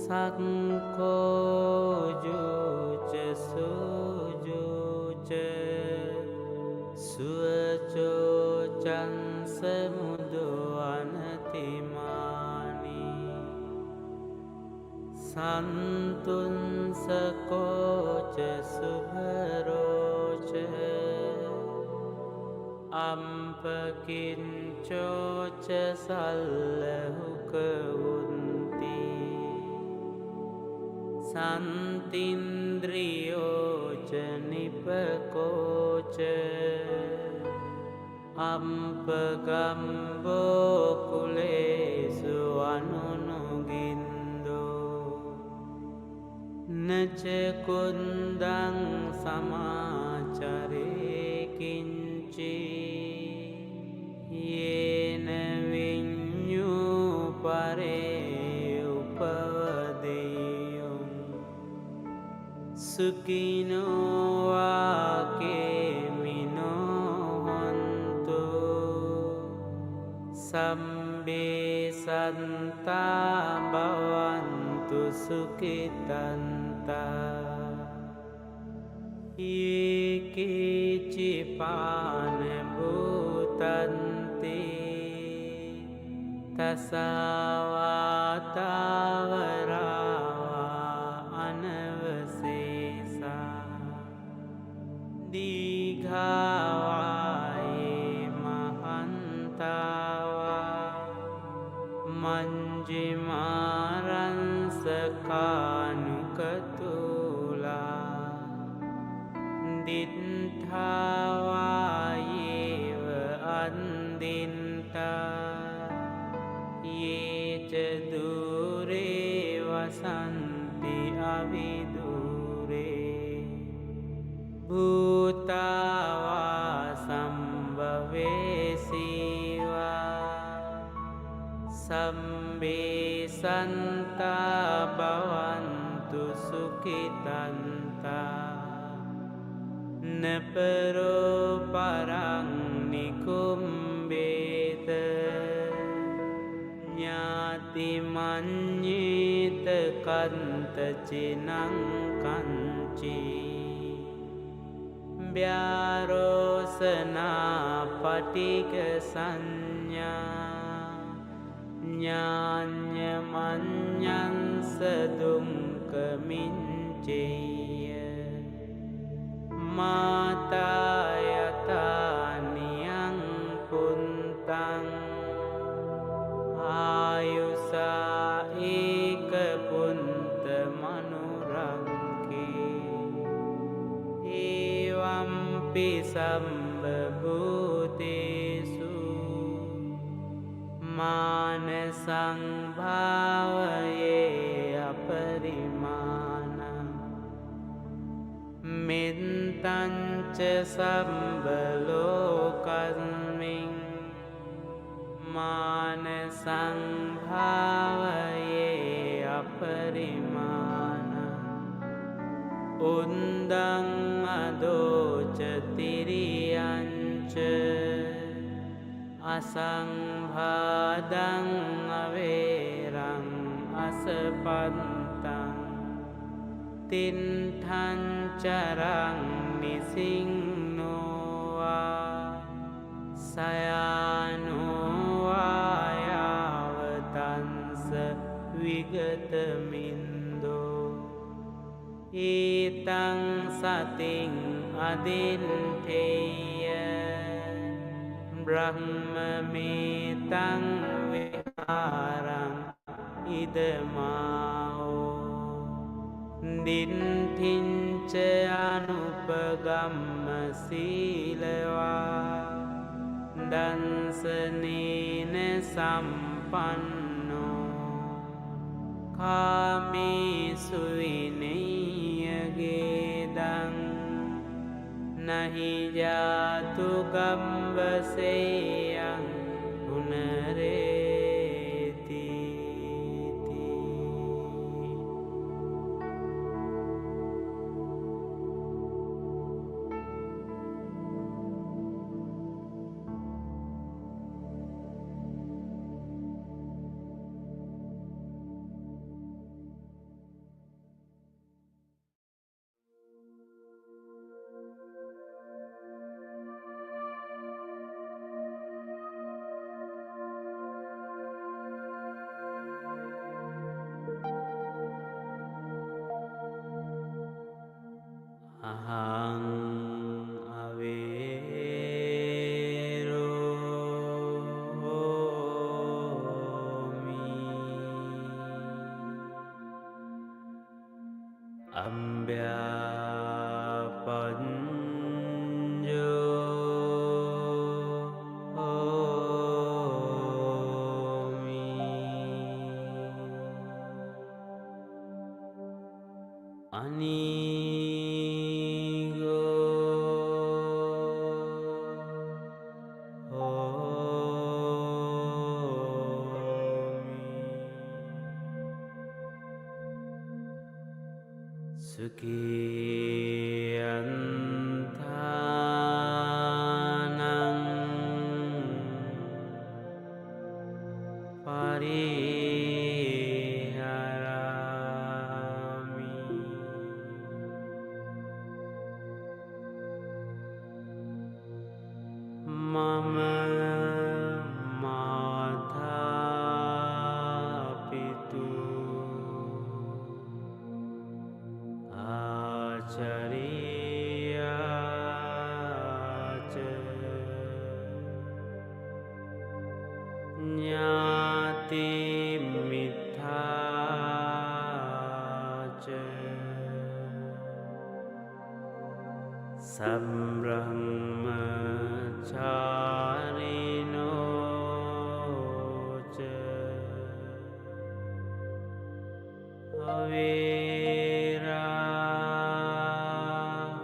Sakko juca sujuca Suaco can semudo anatimani Santun sakoca subharoca Ampakincoca sallehuka unti Santindriyoca nipakoca Ampagambo kulesu anunugindo Naca kundang samacare kinci Yena vinyu pare upadeyum Sukino wake mino hontu Sambe santa bhavantu sukitanta Iki cipane bhutanti Tasawata varawa anavasesa Dighawaye mahantawa Manjimaran sekanukatula Ditthawaye andinta Ye cedure vasanti avidure Bhutawa sambhavesiva Sambe santa bhavantu sukitanta Neparo parang nikumbeta Nyati manyita kanta cinang kanci Byarosana patika sanya Nyanya manyan sedung keminciya Mata yata niyang puntang Ayusa ika punta manurangki Iwampi sambabutisu Manesang bhavaye aparimanam Mintanca sambalokasming Manesang bhavaye aparimanam Undang adoca tiriyanca Asang bhadang averang asapantang Tintan carang nisingnoa Sayanoa yavatansa vigatamindo Itang sating adinteya Brahma mitang viharang idamao Dintinca anupagamma silawa Dansanine sampanno Kami suvinaya gedang Nahi jatu gambaseyang punareti Ambyapanjo Homi Anigo Sukhiyantanang Pariharami Mama Madhapitu Acariya Nyati Mithaca Sambrahmacharino ca Avera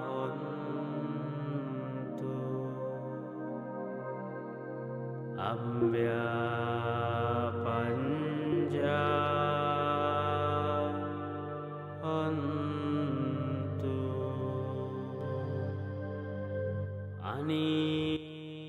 Hontu Ambya Hontu Ani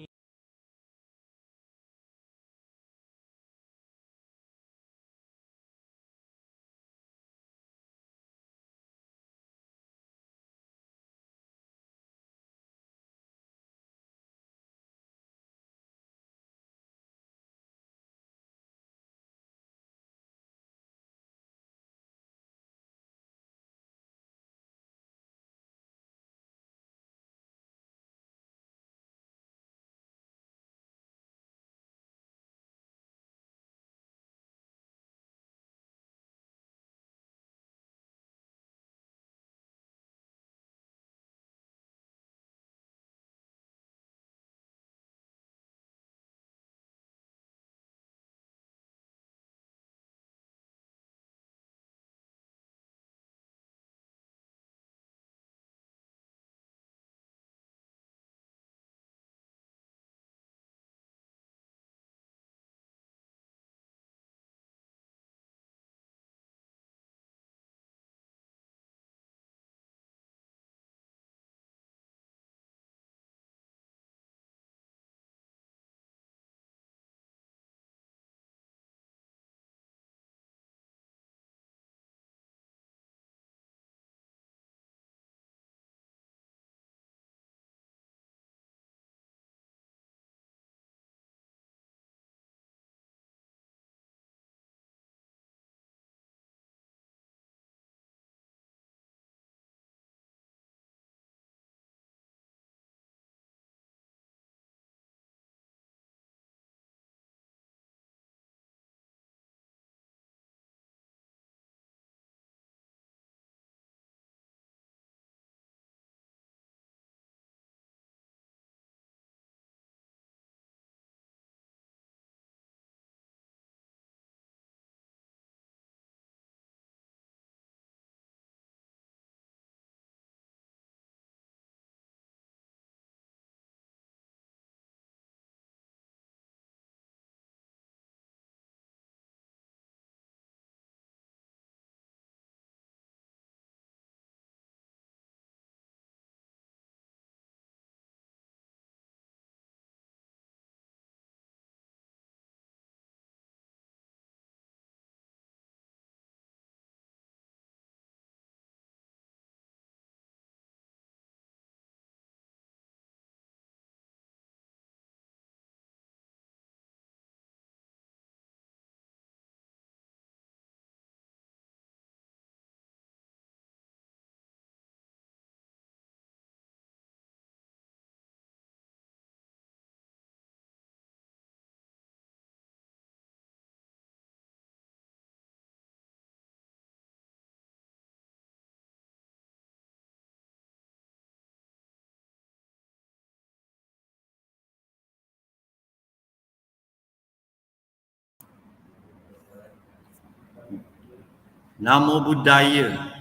Namo Buddhaya.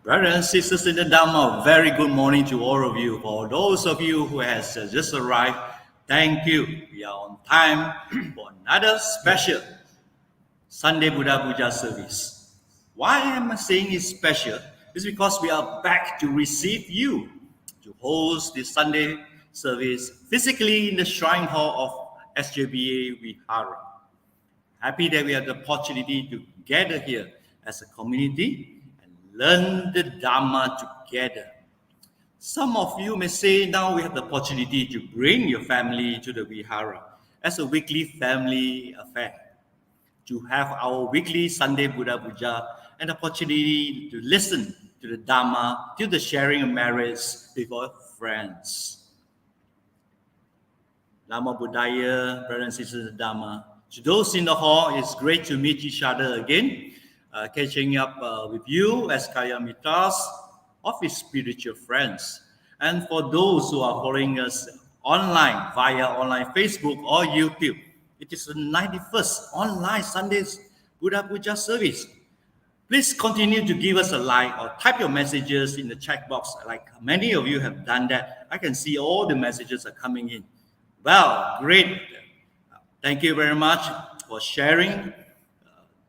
Brothers and sisters in the Dhamma, very good morning to all of you. For those of you who has just arrived, thank you. We are on time for another special Sunday Buddha Puja service. Why am I saying it's special? It's because we are back to receive you to host this Sunday service physically in the Shrine Hall of SJBA Vihara. Happy that we have the opportunity to gather here as a community and learn the Dhamma together. Some of you may say now we have the opportunity to bring your family to the Vihara as a weekly family affair, to have our weekly Sunday Buddha Puja, an opportunity to listen to the Dhamma, to the sharing of merits with our friends. Namo Buddhaya, brothers and sisters in the Dhamma. To those in the hall, it's great to meet each other again, catching up with you as Kaya Mitras of his spiritual friends. And for those who are following us online, via online Facebook or YouTube, it is the 91st online Sunday Buddha Puja service. Please continue to give us a like or type your messages in the chat box like many of you have done that. I can see all the messages are coming in. Well, great. Thank you very much for sharing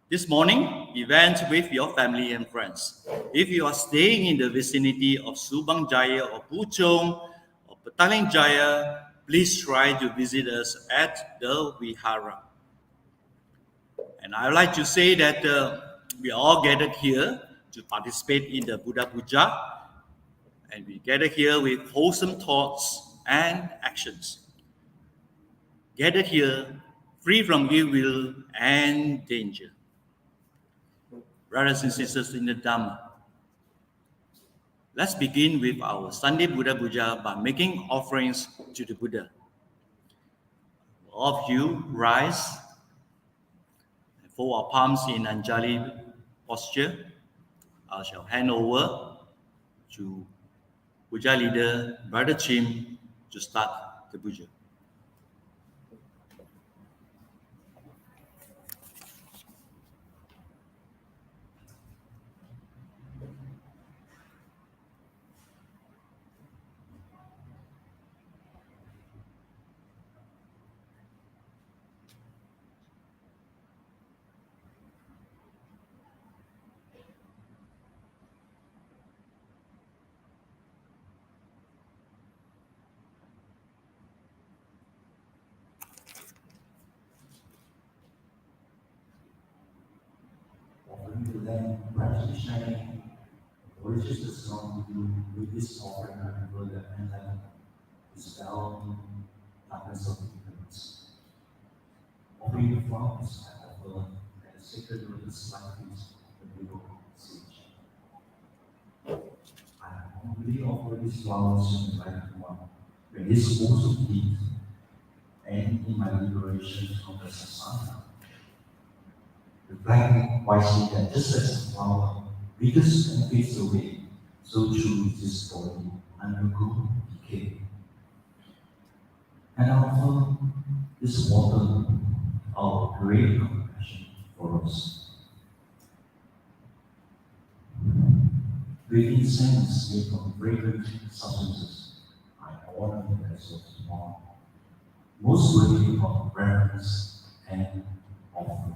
this morning event with your family and friends. If you are staying in the vicinity of Subang Jaya or Puchong or Petaling Jaya, please try to visit us at the Vihara. And I would like to say that we are all gathered here to participate in the Buddha Puja, and we gather here with wholesome thoughts and actions. Gathered here, free from ill will and danger. Brothers and sisters in the Dhamma, let's begin with our Sunday Buddha Puja by making offerings to the Buddha. All of you rise and fold our palms in Anjali posture. I shall hand over to Puja leader, Brother Chim, to start the puja. Offering to them, brightly shining, voices the song to do with this offering unto the and heaven, dispel darkness of ignorance. Offering the flowers I offer, and the sacred lotus like feast, the below sage. I humbly offer these flowers in the light one, when this most of heat, and in my liberation from the Samsara. Reflecting wisely that just as a flower withers and fades away, so too is this body undergo decay. And I offer this water our great compassion for us. With incense made from fragrant substances, I honor the vessels tomorrow, most worthy of reverence and offering.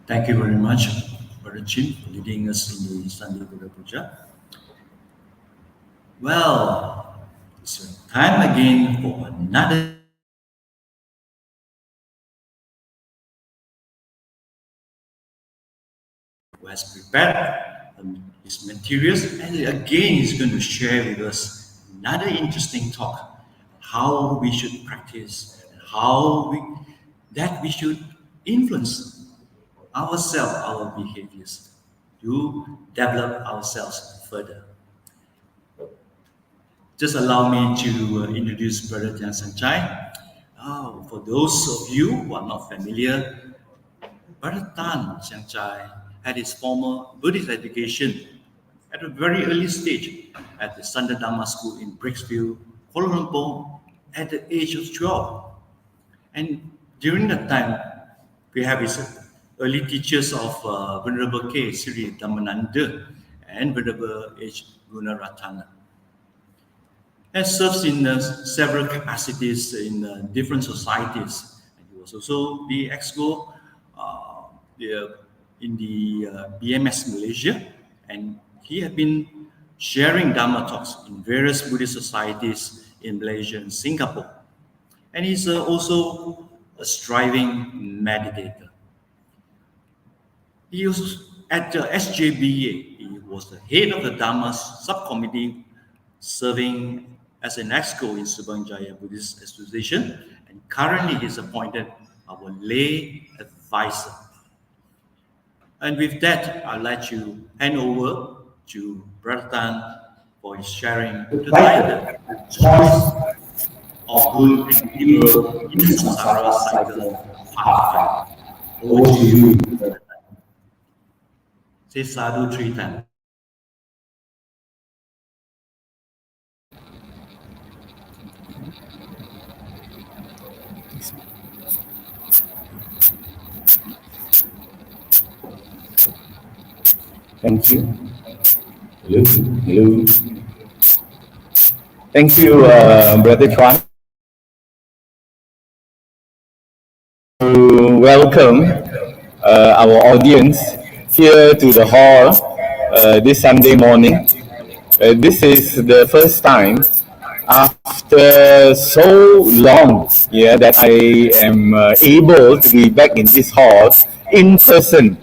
Thank you very much, Brother Chin, for leading us in the Sunday Buddha Puja. Well, it's time again for another who has prepared his materials, and again he's going to share with us another interesting talk, how we should practice, and how we should influence ourselves, our behaviors, to develop ourselves further. Just allow me to introduce Brother Chye. For those of you who are not familiar, Brother Chye had his formal Buddhist education at a very early stage at the Sunday Dhamma school in Breaksville, Kuala Lumpur, at the age of 12. And during that time, we have his early teachers of Venerable K. Sri Dhammananda and Venerable H. Gunaratana. And serves in several capacities in different societies. And he was also the exco in the BMS Malaysia, and he had been sharing Dhamma talks in various Buddhist societies in Malaysia and Singapore. And he's also a striving meditator. He was at the SJBA. He was the head of the Dhamma subcommittee, serving as an exco in Subang Jaya Buddhist Association, and currently he's appointed our lay advisor. And with that, I'd like to hand over to Brother Tan for his sharing the title, Choice of Good and Evil in the Samsara Cycle, Part 5. Over to you, Brother Tan. Say sadhu 3 times. Thank you. Hello. Hello. Thank you, Brother Chuan. To welcome our audience here to the hall this Sunday morning. This is the first time after so long that I am able to be back in this hall in person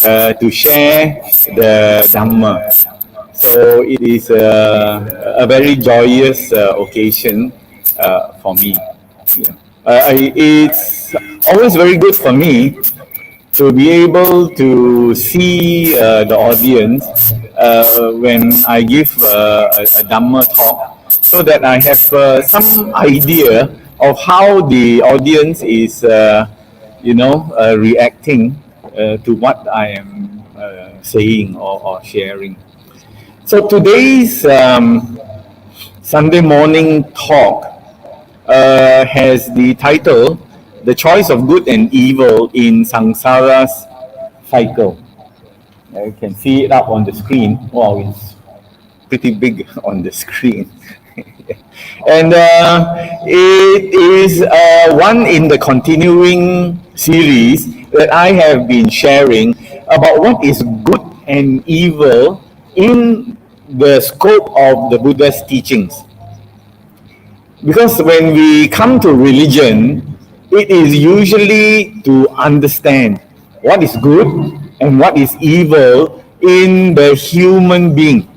to share the Dhamma. So it is a very joyous occasion for me. It's always very good for me to be able to see the audience when I give a Dhamma talk, so that I have some idea of how the audience is, reacting to what I am saying or sharing. So today's Sunday morning talk has the title, The Choice of Good and Evil in Samsara's Cycle. You can see it up on the screen. Wow, it's pretty big on the screen. And it is one in the continuing series that I have been sharing about what is good and evil in the scope of the Buddha's teachings. Because when we come to religion, it is usually to understand what is good and what is evil in the human being.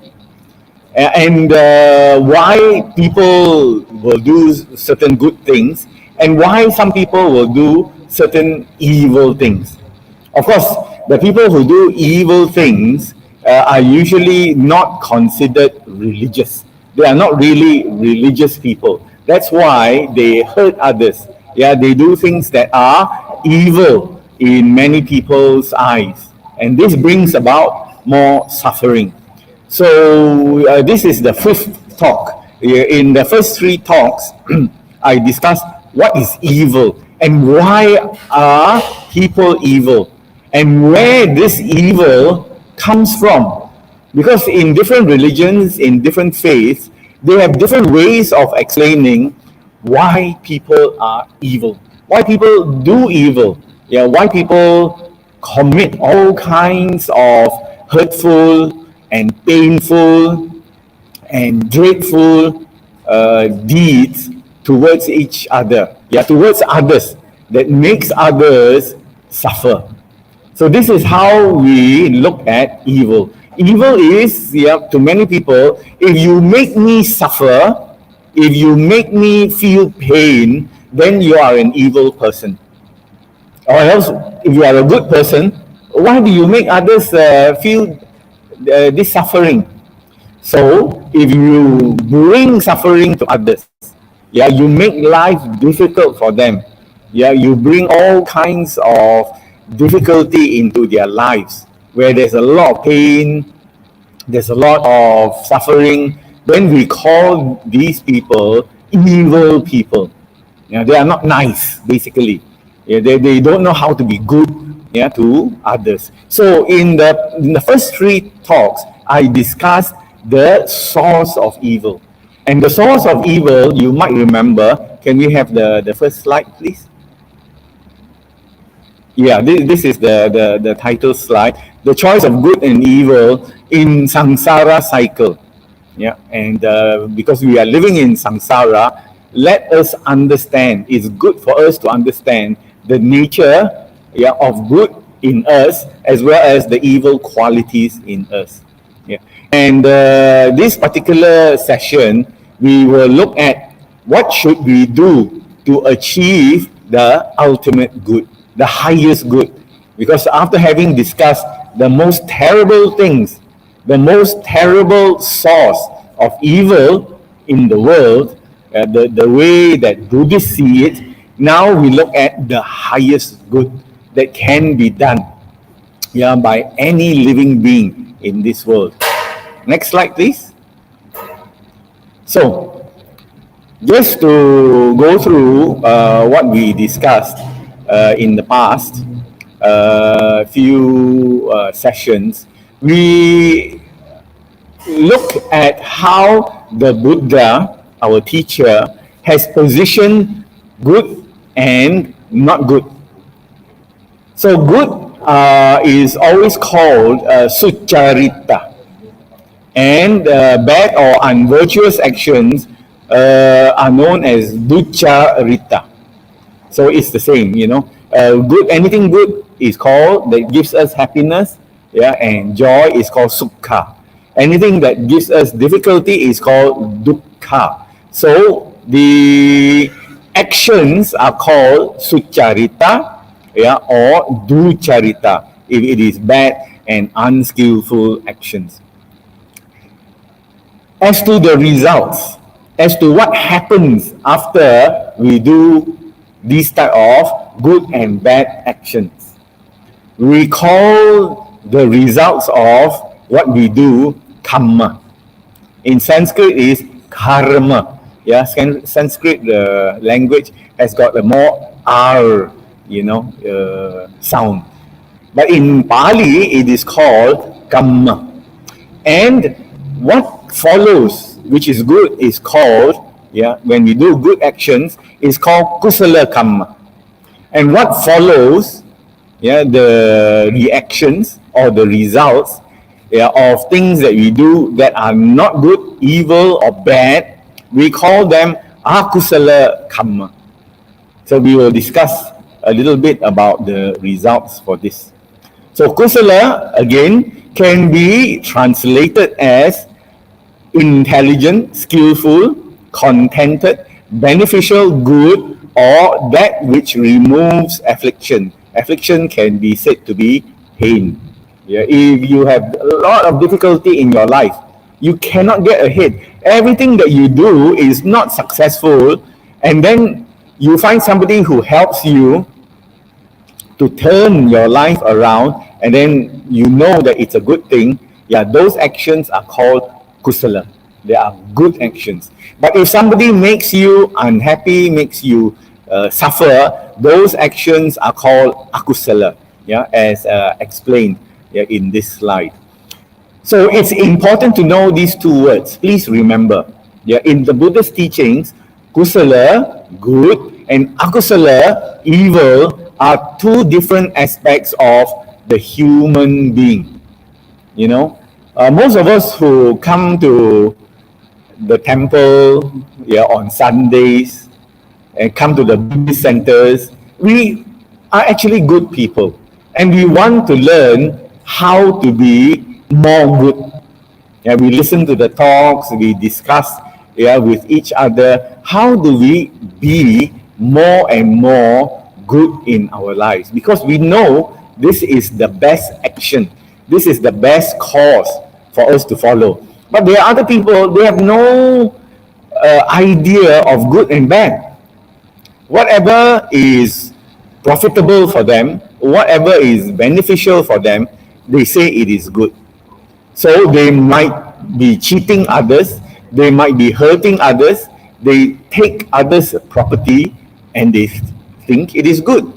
And why people will do certain good things and why some people will do certain evil things. Of course, the people who do evil things are usually not considered religious. They are not really religious people. That's why they hurt others. Yeah, they do things that are evil in many people's eyes. And this brings about more suffering. So this is the fifth talk. In the first three talks, I discussed what is evil and why are people evil and where this evil comes from. Because in different religions, in different faiths, they have different ways of explaining why people are evil, why people do evil, why people commit all kinds of hurtful and painful and dreadful deeds towards each other, towards others, that makes others suffer. So this is how we look at evil. Evil is, to many people, if you make me suffer, if you make me feel pain, then you are an evil person. Or else, if you are a good person, why do you make others feel this suffering? So, if you bring suffering to others, you make life difficult for them. You bring all kinds of difficulty into their lives, where there's a lot of pain, there's a lot of suffering. Then we call these people evil people. They are not nice, basically. They don't know how to be good to others. So in the first 3 talks, I discussed the source of evil. And the source of evil, you might remember, can we have the first slide, please? This is the title slide. The choice of good and evil in Samsara cycle. And because we are living in Samsara, let us understand, it's good for us to understand the nature of good in us, as well as the evil qualities in us. And this particular session, we will look at what should we do to achieve the ultimate good, the highest good. Because after having discussed the most terrible things, the most terrible source of evil in the world, the way that Buddhists see it, now we look at the highest good that can be done by any living being in this world. Next slide, please. So, just to go through what we discussed in the past few sessions, we look at how the Buddha, our teacher, has positioned good and not good. So good is always called sucharita, and bad or unvirtuous actions are known as ducharita. So it's the same, good, anything good is called, that gives us happiness, and joy is called sukha. Anything that gives us difficulty is called dukkha. So the actions are called sucharita, or ducharita, if it is bad and unskillful actions. As to the results, as to what happens after we do these type of good and bad actions, we call the results of what we do karma. In Sanskrit is karma. Sanskrit language has got a more R, sound. But in Pali, it is called kamma. And what follows, which is good, is called, when we do good actions, is called kusala kamma. And what follows, the reactions or the results of things that we do that are not good, evil or bad, we call them akusala kamma. So we will discuss a little bit about the results for this. So kusala, again, can be translated as intelligent, skillful, contented, beneficial, good, or that which removes affliction. Affliction can be said to be pain. If you have a lot of difficulty in your life, you cannot get ahead. Everything that you do is not successful, and then you find somebody who helps you to turn your life around, and then you know that it's a good thing. Those actions are called kusala. They are good actions. But if somebody makes you unhappy, makes you suffer, those actions are called akusala, as explained in this slide. So it's important to know these two words. Please remember, in the Buddha's teachings, kusala, good, and akusala, evil, are two different aspects of the human being. You know, most of us who come to the temple on Sundays and come to the Buddhist centers, we are actually good people. And we want to learn how to be more good. Yeah, we listen to the talks, we discuss with each other, how do we be more and more good in our lives? Because we know this is the best action, this is the best cause for us to follow. But there are other people, they have no idea of good and bad. Whatever is profitable for them, whatever is beneficial for them, they say it is good. So they might be cheating others, they might be hurting others, they take others' property and they think it is good.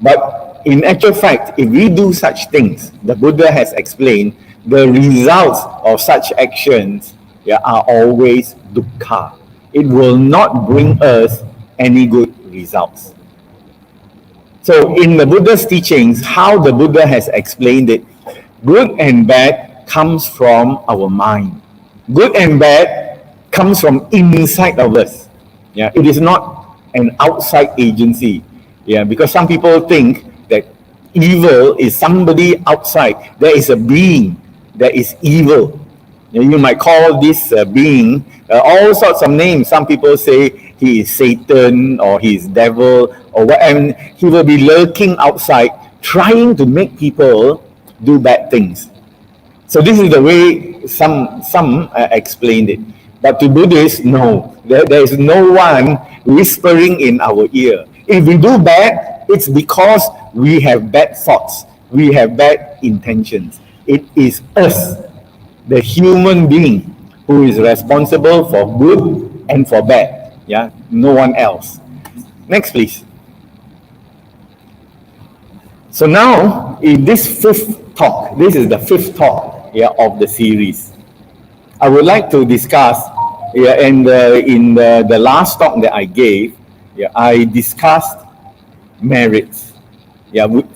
But in actual fact, if we do such things, the Buddha has explained, the results of such actions are always dukkha. It will not bring us any good results. So in the Buddha's teachings, how the Buddha has explained it, good and bad comes from our mind. Good and bad comes from inside of us. Yeah, it is not an outside agency. Yeah, because some people think that evil is somebody outside. There is a being that is evil. You might call this being all sorts of names. Some people say he is Satan or he is devil or whatever. He will be lurking outside, trying to make people do bad things. So this is the way some explained it. But to Buddhists, no. There is no one whispering in our ear. If we do bad, it's because we have bad thoughts. We have bad intentions. It is us, the human being, who is responsible for good and for bad. Yeah, no one else. Next, please. So now, in this fifth talk, this is the fifth talk of the series. I would like to discuss, in the last talk that I gave, I discussed merits.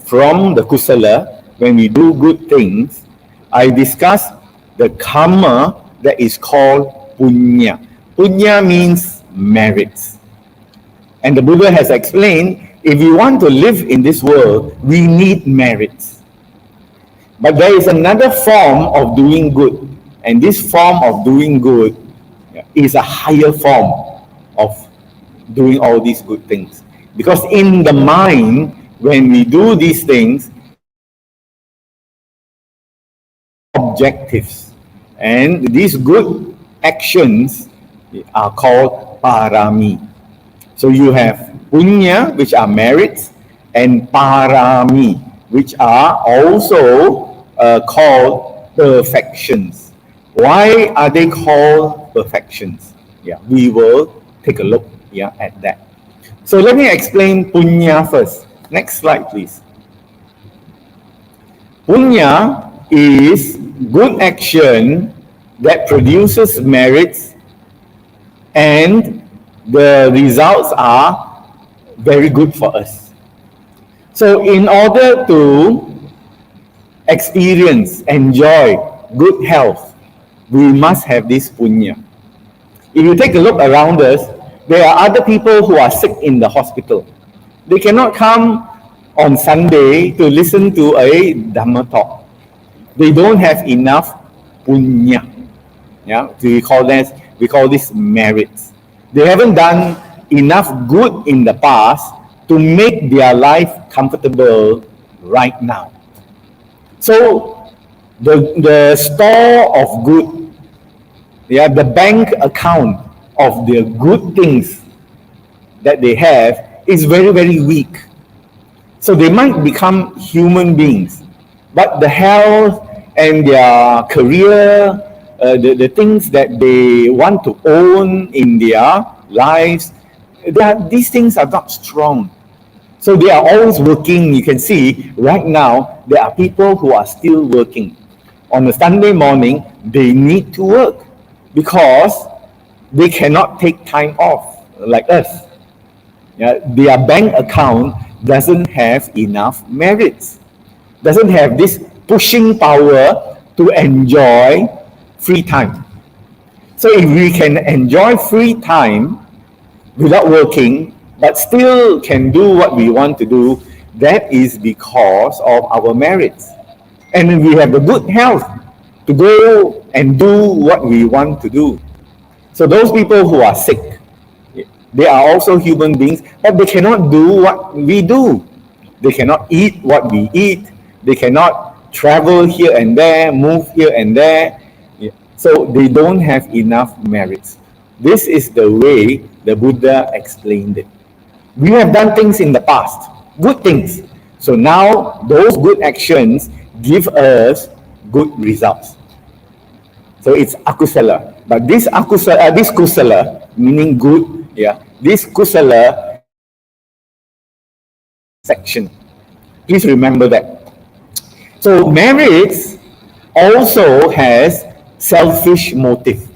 From the kusala, when we do good things, I discussed the karma that is called punya. Punya means merits. And the Buddha has explained, if we want to live in this world, we need merits. But there is another form of doing good. And this form of doing good is a higher form of doing all these good things. Because in the mind, when we do these things, objectives. And these good actions are called parami. So you have punya, which are merits, and parami, which are also called perfections. Why are they called perfections? We will take a look at that. So let me explain punya first. Next slide, please. Punya is good action that produces merits, and the results are very good for us. So in order to experience, enjoy good health, we must have this punya. If you take a look around us, there are other people who are sick in the hospital. They cannot come on Sunday to listen to a Dhamma talk. They don't have enough punya. We call this merits. They haven't done enough good in the past to make their life comfortable right now. So the store of good, the bank account of the good things that they have is very, very weak. So they might become human beings, but the health and their career, the things that they want to own in their lives, these things are not strong. So they are always working. You can see right now, there are people who are still working. On a Sunday morning, they need to work because they cannot take time off like us. Their bank account doesn't have enough merits. doesn't have this pushing power to enjoy free time. So if we can enjoy free time without working, but still can do what we want to do, that is because of our merits. And we have the good health to go and do what we want to do. So those people who are sick, they are also human beings, but they cannot do what we do. They cannot eat what we eat. They cannot travel here and there, move here and there. So they don't have enough merits. This is the way the Buddha explained it. We have done things in the past, good things. So now those good actions give us good results. So it's akusala. But this akusala, this kusala, meaning good, this kusala section. Please remember that. So merits also has selfish motive.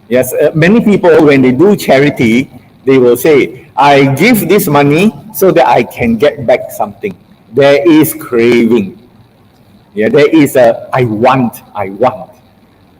Yes, many people when they do charity, they will say, I give this money so that I can get back something. There is craving. Yeah, there is a I want.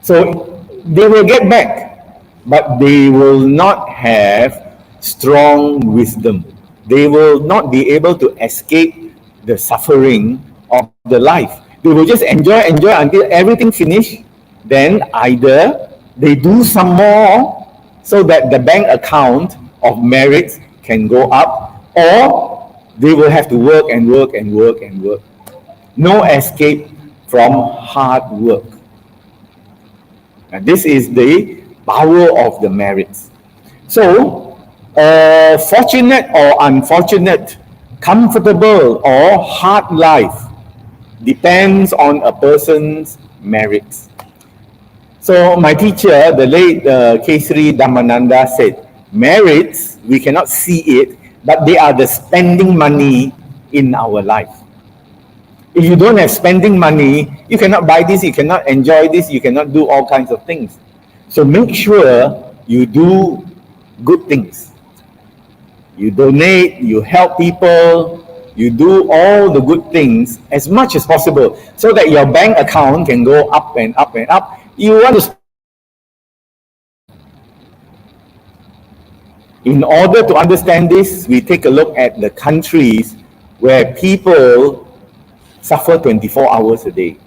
So they will get back, but they will not have strong wisdom. They will not be able to escape the suffering of the life. They will just enjoy until everything finished. Then either they do some more so that the bank account of merits can go up, or they will have to work. No escape from hard work. And this is the power of the merits. So, fortunate or unfortunate, comfortable or hard life depends on a person's merits. So my teacher, the late Kesari Dhammananda said, merits, we cannot see it, but they are the spending money in our life. If you don't have spending money, you cannot buy this, you cannot enjoy this, you cannot do all kinds of things. So make sure you do good things. You donate, you help people, you do all the good things as much as possible so that your bank account can go up and up and up. You want to... In order to understand this, we take a look at the countries where people suffer 24 hours a day.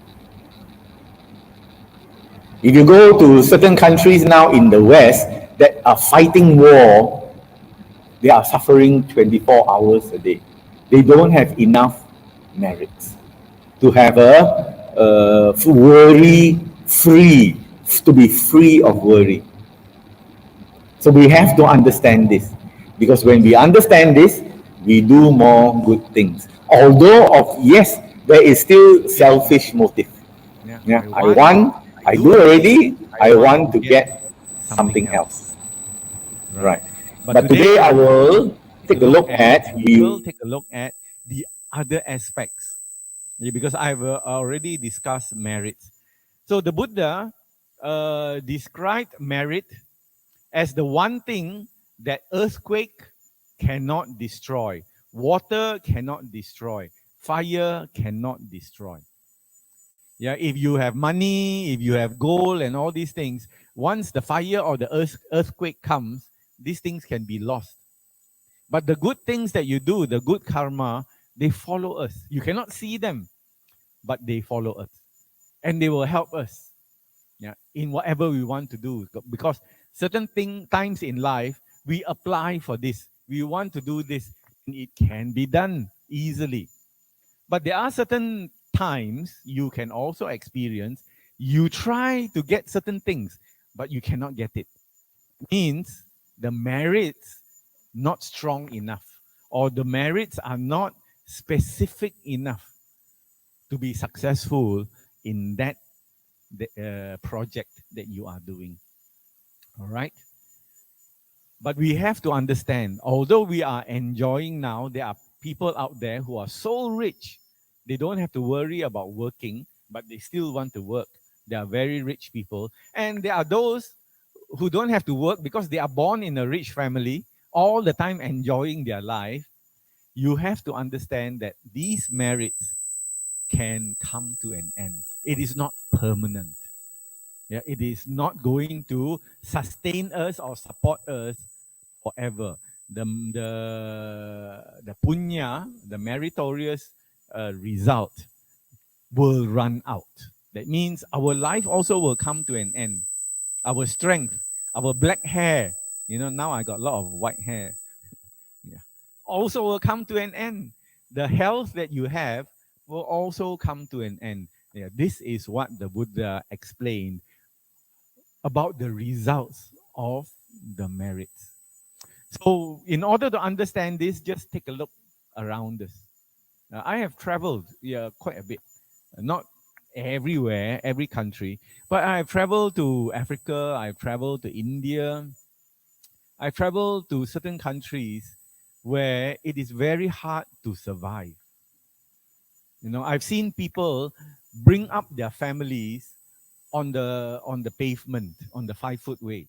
If you go to certain countries now in the West that are fighting war, they are suffering 24 hours a day. They don't have enough merits to have a worry-free, to be free of worry. So we have to understand this, because when we understand this, we do more good things. Although, yes, there is still selfish motive. I do already, I want to get something else. Right. But today I will take a look at the other aspects, because I've already discussed merits. So the Buddha described merit as the one thing that earthquake cannot destroy, water cannot destroy, fire cannot destroy. Yeah, if you have money, if you have gold and all these things, once the fire or the earthquake comes, these things can be lost. But the good things that you do, the good karma, they follow us. You cannot see them, but they follow us. And they will help us in whatever we want to do. Because certain times in life, we apply for this. We want to do this. And it can be done easily. But there are certain times you can also experience, you try to get certain things, but you cannot get it. Means the merits not strong enough, or the merits are not specific enough to be successful in that project that you are doing. All right? But we have to understand, although we are enjoying now, there are people out there who are so rich, they don't have to worry about working, but they still want to work. They are very rich people. And there are those who don't have to work because they are born in a rich family, all the time enjoying their life. You have to understand that these merits can come to an end. It is not permanent. Yeah, it is not going to sustain us or support us forever. The punya, the meritorious result, will run out. That means our life also will come to an end. Our strength, our black hair, now I got a lot of white hair, yeah, also will come to an end. The health that you have will also come to an end. Yeah, this is what the Buddha explained about the results of the merits. So in order to understand this, just take a look around us. I have traveled quite a bit, not everywhere, every country, but I've traveled to Africa, I've traveled to India, I've traveled to certain countries where it is very hard to survive. I've seen people bring up their families on the pavement, on the 5-foot way.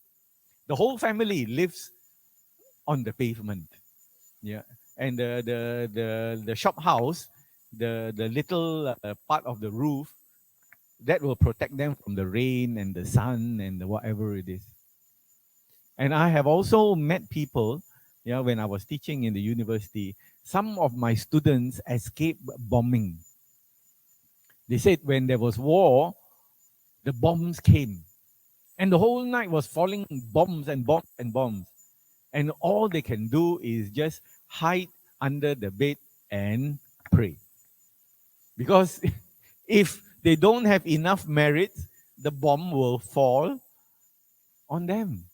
The whole family lives on the pavement. Yeah. And the shop house, the little part of the roof, that will protect them from the rain and the sun and whatever it is. And I have also met people, when I was teaching in the university, some of my students escaped bombing. They said when there was war, the bombs came. And the whole night was falling bombs and bombs and bombs. And all they can do is just hide under the bed and pray. Because if they don't have enough merit, the bomb will fall on them.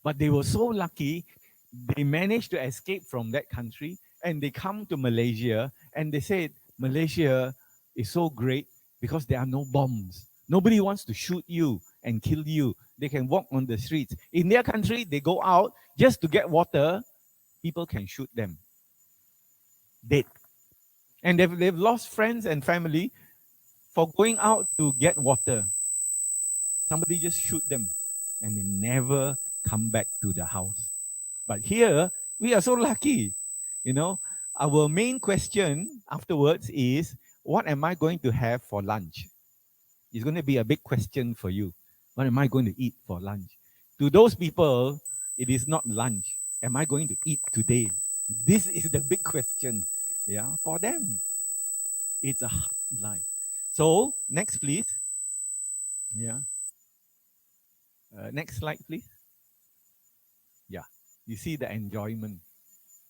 But they were so lucky, they managed to escape from that country and they come to Malaysia and they said, Malaysia is so great because there are no bombs. Nobody wants to shoot you and kill you. They can walk on the streets. In their country, they go out just to get water. People can shoot them. Dead. And they've lost friends and family for going out to get water. Somebody just shoot them and they never come back to the house. But here, we are so lucky. Our main question afterwards is, what am I going to have for lunch? It's going to be a big question for you. What am I going to eat for lunch? To those people, it is not lunch. Am I going to eat today? This is the big question. Yeah, for them. It's a hard life. So, next please. Yeah. Next slide, please. Yeah. You see the enjoyment.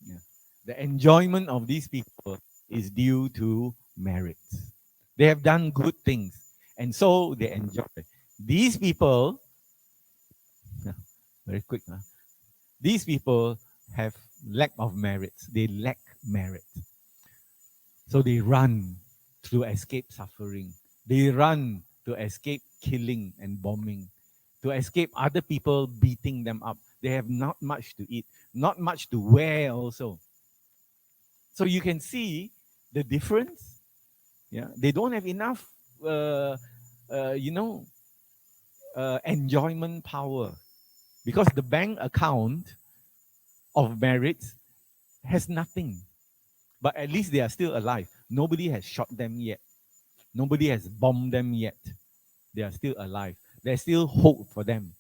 Yeah. The enjoyment of these people is due to merits. They have done good things. And so they enjoy. These people, very quick, these people have lack of merits. They lack merit. So they run to escape suffering. They run to escape killing and bombing, to escape other people beating them up. They have not much to eat, not much to wear also. So you can see the difference. Yeah, they don't have enough enjoyment power, because the bank account of merits has nothing. But at least they are still alive. Nobody has shot them yet. Nobody has bombed them yet. They are still alive. There's still hope for them,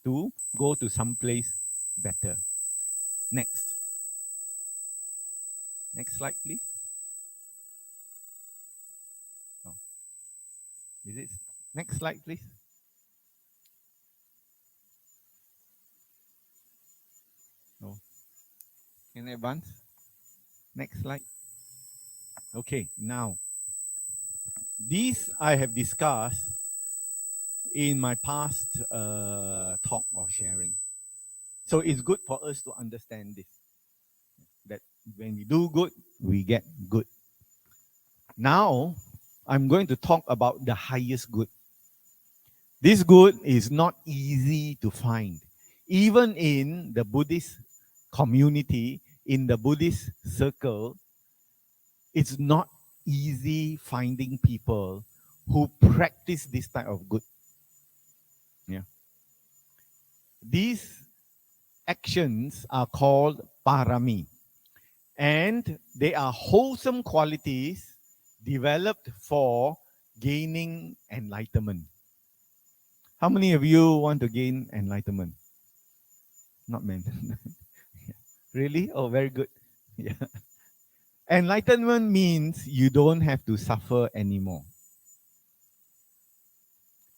to go to some place better. Next. Next slide, please. Oh. Is it? Next slide, please. No. Can I advance? Next slide. Okay, now. These I have discussed in my past talk or sharing. So it's good for us to understand this. That when we do good, we get good. Now, I'm going to talk about the highest good. This good is not easy to find. Even in the Buddhist community, in the Buddhist circle, it's not easy finding people who practice this type of good. Yeah. These actions are called parami. And they are wholesome qualities developed for gaining enlightenment. How many of you want to gain enlightenment? Not many. Really? Oh, very good. Yeah. Enlightenment means you don't have to suffer anymore.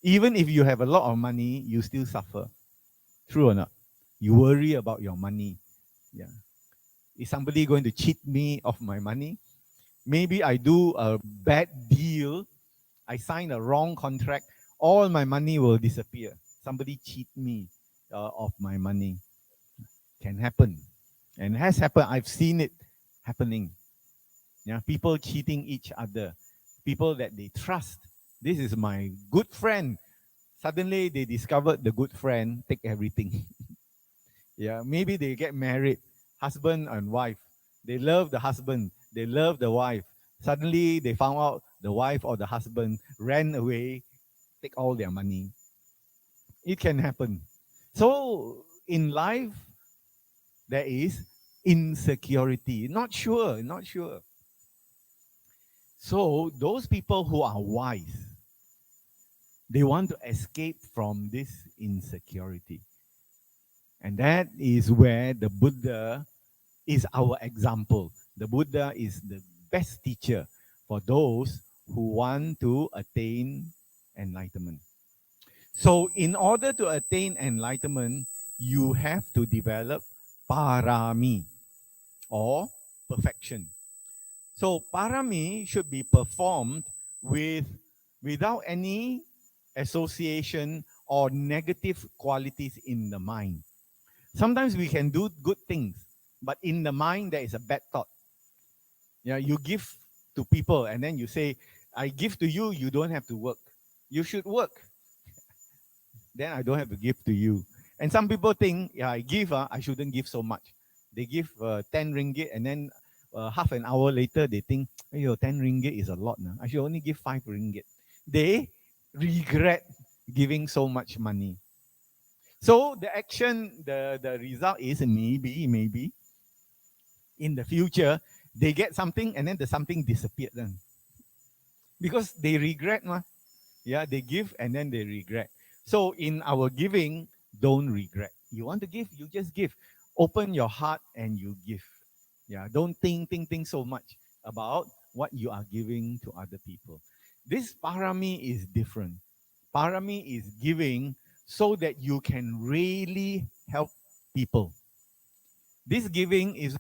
Even if you have a lot of money, you still suffer. True or not? You worry about your money. Yeah. Is somebody going to cheat me of my money? Maybe I do a bad deal. I sign a wrong contract. All my money will disappear. Somebody cheat me of my money. Can happen. And has happened. I've seen it happening. Yeah, people cheating each other. People that they trust. This is my good friend. Suddenly they discovered the good friend take everything. Yeah, maybe they get married, husband and wife. They love the husband. They love the wife. Suddenly they found out the wife or the husband ran away, take all their money. It can happen. So in life, there is insecurity. Not sure. So those people who are wise, they want to escape from this insecurity. And that is where the Buddha is our example. The Buddha is the best teacher for those who want to attain enlightenment. So in order to attain enlightenment, you have to develop parami or perfection. So parami should be performed without any association or negative qualities in the mind. Sometimes we can do good things, but in the mind there is a bad thought. Yeah, you give to people and then you say, I give to you, you don't have to work. You should work. Then I don't have to give to you. And some people think, yeah, I give, I shouldn't give so much. They give 10 ringgit and then half an hour later they think, oh, 10 ringgit is a lot now. I should only give 5 ringgit. They regret giving so much money. So the action, the result is maybe in the future, they get something and then the something disappeared then. Because they regret. Yeah, they give and then they regret. So in our giving, don't regret. You want to give, you just give. Open your heart and you give. Yeah, don't think so much about what you are giving to other people. This parami is different. Parami is giving so that you can really help people. This giving is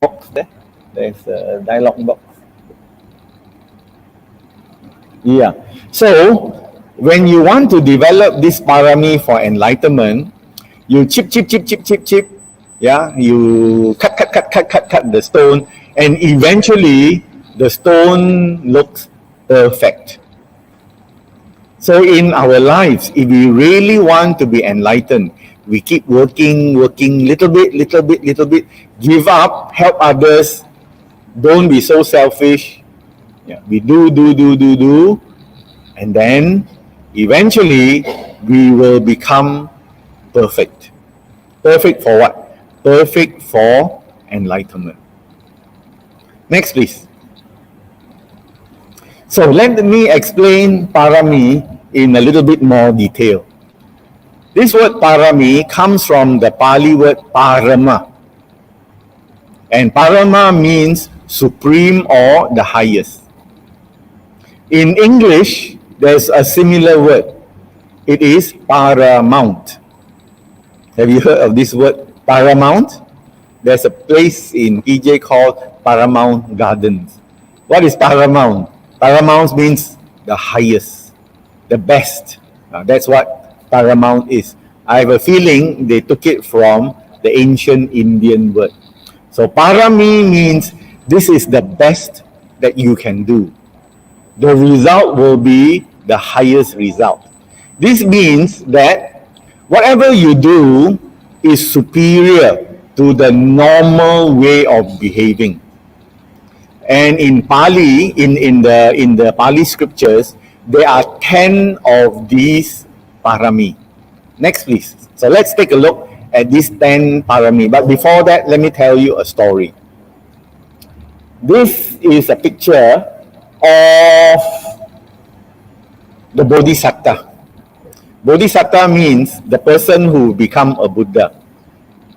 box there. There's a dialogue box. Yeah. So when you want to develop this parami for enlightenment, you chip. Yeah, you cut the stone, and eventually the stone looks perfect. So in our lives, if we really want to be enlightened, we keep working little bit, give up, help others, don't be so selfish, Yeah, we do, and then eventually we will become perfect. Perfect for what? Perfect for enlightenment. Next, please. So let me explain parami in a little bit more detail. This word parami comes from the Pali word parama. And parama means supreme or the highest. In English, there's a similar word. It is paramount. Have you heard of this word paramount? There's a place in PJ called Paramount Gardens. What is paramount? Paramount means the highest, the best. That's what paramount is. I have a feeling they took it from the ancient Indian word. So parami means this is the best that you can do. The result will be the highest result. This means that whatever you do is superior to the normal way of behaving. And in Pali, in the Pali scriptures, there are 10 of these parami. Next, please. So let's take a look at these 10 parami. But before that, let me tell you a story. This is a picture of the Bodhisattva. Bodhisattva means the person who become a Buddha.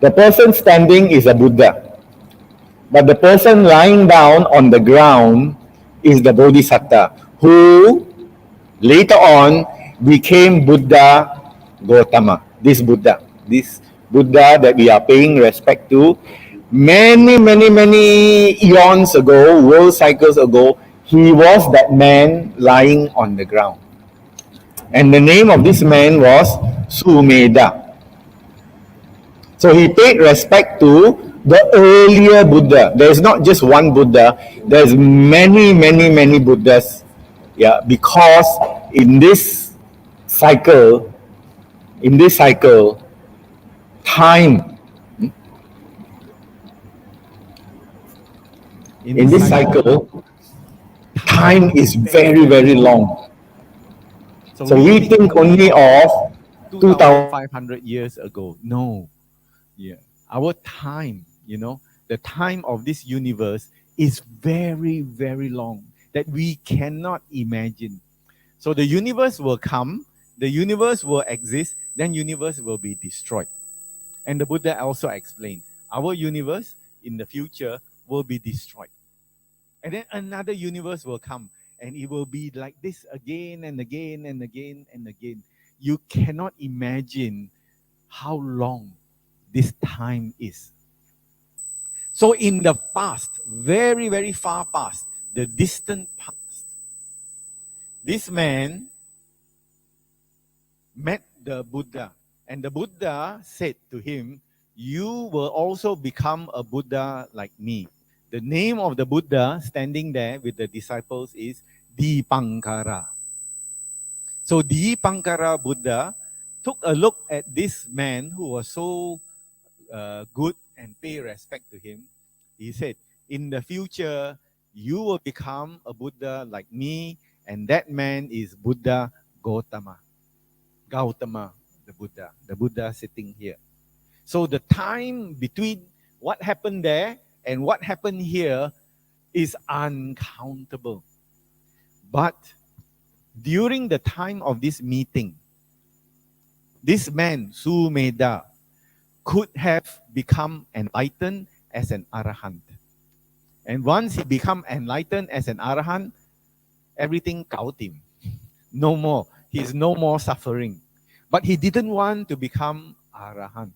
The person standing is a Buddha. But the person lying down on the ground is the Bodhisattva, who later on became Buddha Gautama. This Buddha that we are paying respect to, many eons ago, world cycles ago, he was that man lying on the ground. And the name of this man was Sumedha. So he paid respect to the earlier Buddha. There is not just one Buddha. There's many Buddhas. Yeah, because in this cycle, time. In this cycle, time is very long. So we think only of 2,500 years ago. No. Yeah. Our time, the time of this universe is very long that we cannot imagine. So the universe will come, the universe will exist, then universe will be destroyed. And the Buddha also explained, our universe in the future will be destroyed. And then another universe will come and it will be like this again and again and again and again. You cannot imagine how long this time is. So in the past, very far past, the distant past, this man met the Buddha, and the Buddha said to him, you will also become a Buddha like me. The name of the Buddha standing there with the disciples is Dipankara. So Dipankara Buddha took a look at this man who was so good and pay respect to him. He said, in the future, you will become a Buddha like me, and that man is Buddha Gautama. Gautama, the Buddha sitting here. So the time between what happened there and what happened here is uncountable. But during the time of this meeting, this man, Sumedha, could have become enlightened as an arahant. And once he become enlightened as an arahant, everything caught him. No more. He is no more suffering. But he didn't want to become arahant.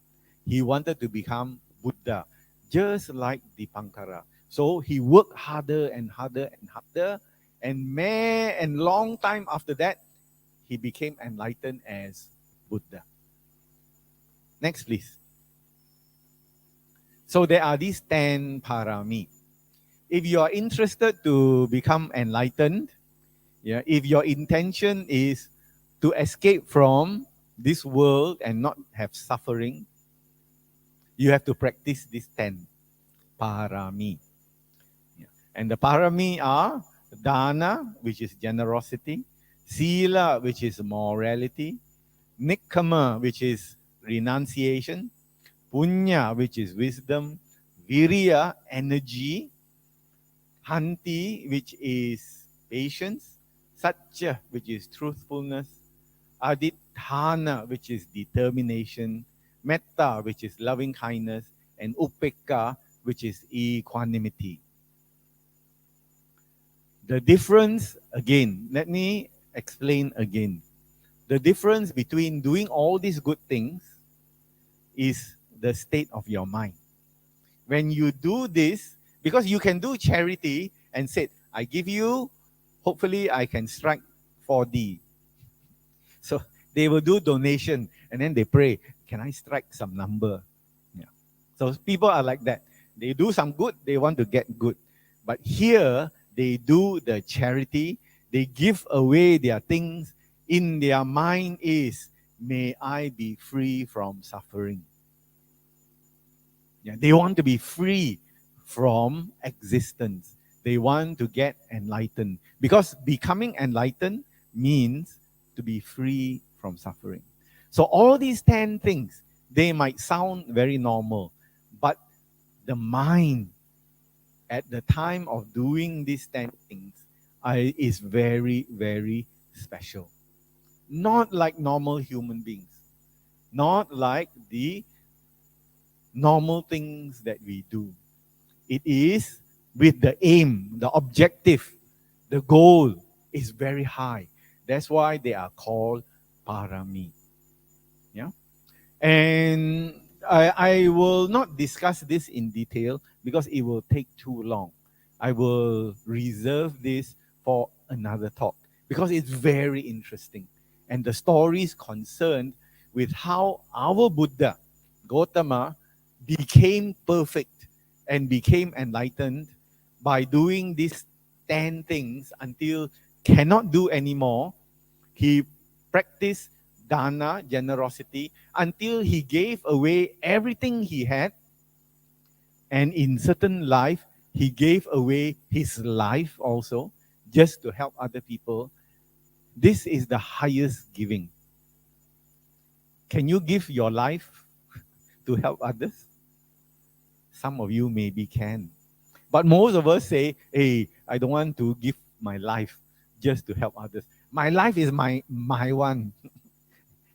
He wanted to become Buddha, just like Dipankara. So he worked harder and harder and harder, and long time after that, he became enlightened as Buddha. Next, please. So there are these 10 parami. If you are interested to become enlightened, if your intention is to escape from this world and not have suffering, you have to practice these 10 parami. And the parami are Dana, which is generosity, Sila, which is morality, Nikkama, which is renunciation, Punya, which is wisdom, Virya, energy, Hanti, which is patience, Satya, which is truthfulness, Adithana, which is determination, Metta, which is loving kindness, and Upekka, which is equanimity. The difference, again, let me explain again. The difference between doing all these good things is the state of your mind. When you do this, because you can do charity and say, I give you, hopefully I can strike 4D. So they will do donation and then they pray, can I strike some number? Yeah. So people are like that. They do some good, they want to get good. But here, they do the charity, they give away their things. In their mind is, may I be free from suffering. Yeah, they want to be free from existence. They want to get enlightened. Because becoming enlightened means to be free from suffering. So all these 10 things, they might sound very normal. But the mind at the time of doing these 10 things is very, very special. Not like normal human beings. Not like the normal things that we do. It is with the aim, the objective, the goal is very high. That's why they are called parami. Yeah? And I will not discuss this in detail because it will take too long. I will reserve this for another talk because it's very interesting. And the story is concerned with how our Buddha, Gautama, became perfect and became enlightened by doing these 10 things until cannot do anymore. He practiced dana, generosity, until he gave away everything he had. And in certain life, he gave away his life also, just to help other people. This is the highest giving. Can you give your life to help others? Some of you maybe can. But most of us say, hey, I don't want to give my life just to help others. My life is my one.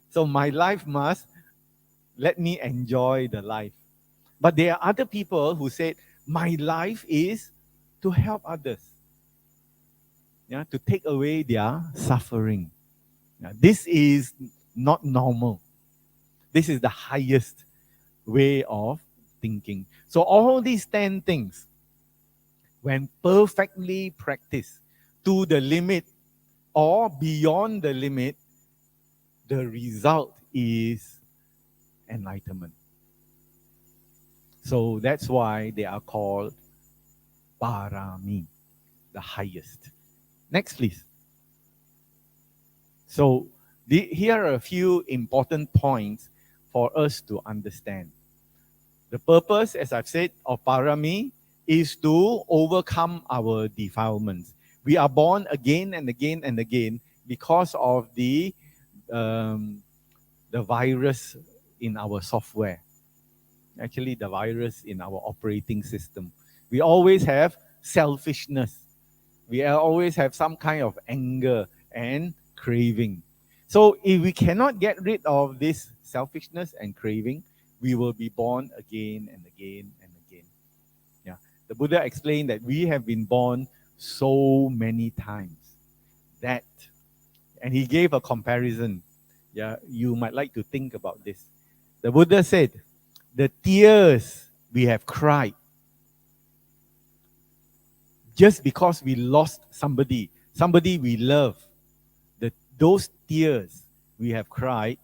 So my life must let me enjoy the life. But there are other people who said, my life is to help others. Yeah, to take away their suffering. Now, this is not normal. This is the highest way of thinking. So all these 10 things, when perfectly practiced to the limit or beyond the limit, the result is enlightenment. So that's why they are called parami, the highest. Next, please. So here are a few important points for us to understand. The purpose, as I've said, of parami is to overcome our defilements. We are born again and again and again because of the virus in our software. Actually, the virus in our operating system. We always have selfishness. We always have some kind of anger and craving. So if we cannot get rid of this selfishness and craving, we will be born again and again and again. Yeah. The Buddha explained that we have been born so many times. And he gave a comparison. Yeah, you might like to think about this. The Buddha said, the tears we have cried just because we lost somebody we love, those tears we have cried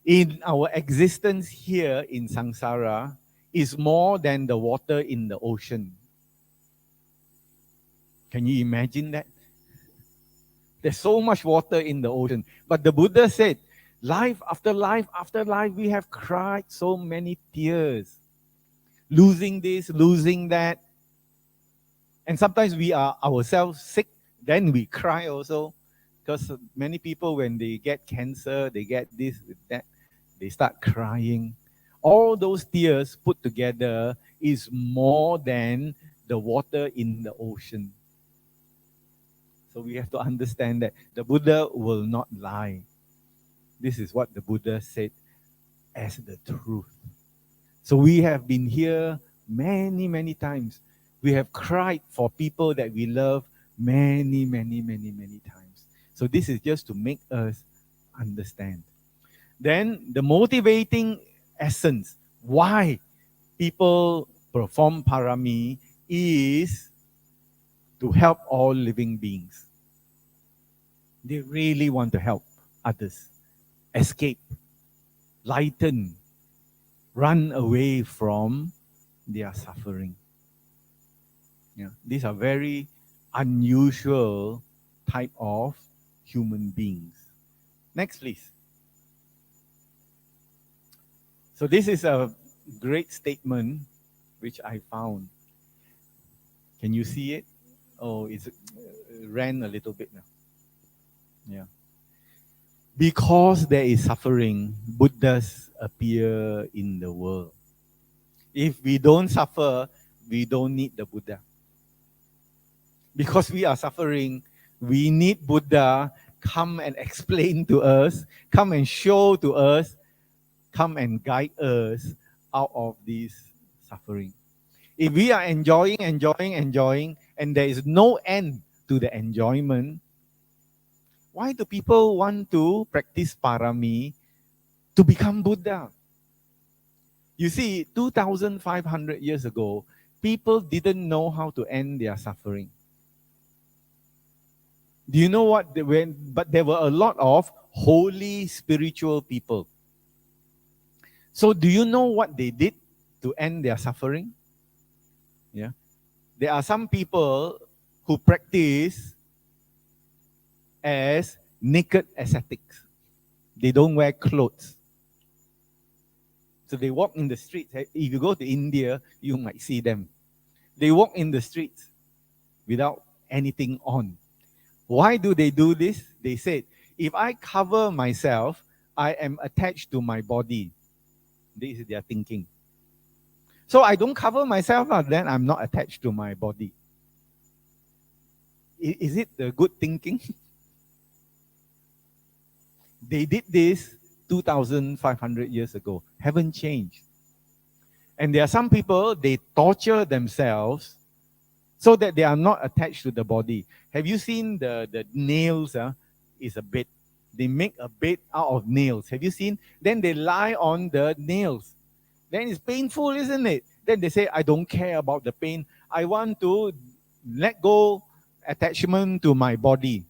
in our existence here in Samsara is more than the water in the ocean. Can you imagine that? There's so much water in the ocean. But the Buddha said, life after life after life, we have cried so many tears. Losing this, losing that. And sometimes we are ourselves sick, then we cry also. Because many people, when they get cancer, they get this, that, they start crying. All those tears put together is more than the water in the ocean. So we have to understand that the Buddha will not lie. This is what the Buddha said as the truth. So we have been here many, many times. We have cried for people that we love many, many, many, many times. So this is just to make us understand. Then the motivating essence, why people perform parami, is to help all living beings. They really want to help others escape, lighten, run away from their suffering. Yeah, these are very unusual type of human beings. Next, please. So this is a great statement which I found. Can you see it? Oh, it ran a little bit now. Yeah. Because there is suffering, Buddhas appear in the world. If we don't suffer, we don't need the Buddha. Because we are suffering, we need Buddha come and explain to us, come and show to us, come and guide us out of this suffering. If we are enjoying, and there is no end to the enjoyment, why do people want to practice parami to become Buddha? You see, 2,500 years ago, people didn't know how to end their suffering. Do you know what? But there were a lot of holy spiritual people. So do you know what they did to end their suffering? Yeah. There are some people who practice as naked ascetics. They don't wear clothes. So they walk in the streets. If you go to India, you might see them. They walk in the streets without anything on. Why do they do this? They said, if I cover myself, I am attached to my body. This is their thinking. So I don't cover myself, then I'm not attached to my body. Is it the good thinking? They did this 2,500 years ago. Haven't changed. And there are some people, they torture themselves so that they are not attached to the body. Have you seen the nails? Is a bed. They make a bed out of nails. Have you seen? Then they lie on the nails. Then it's painful, isn't it? Then they say, I don't care about the pain. I want to let go attachment to my body.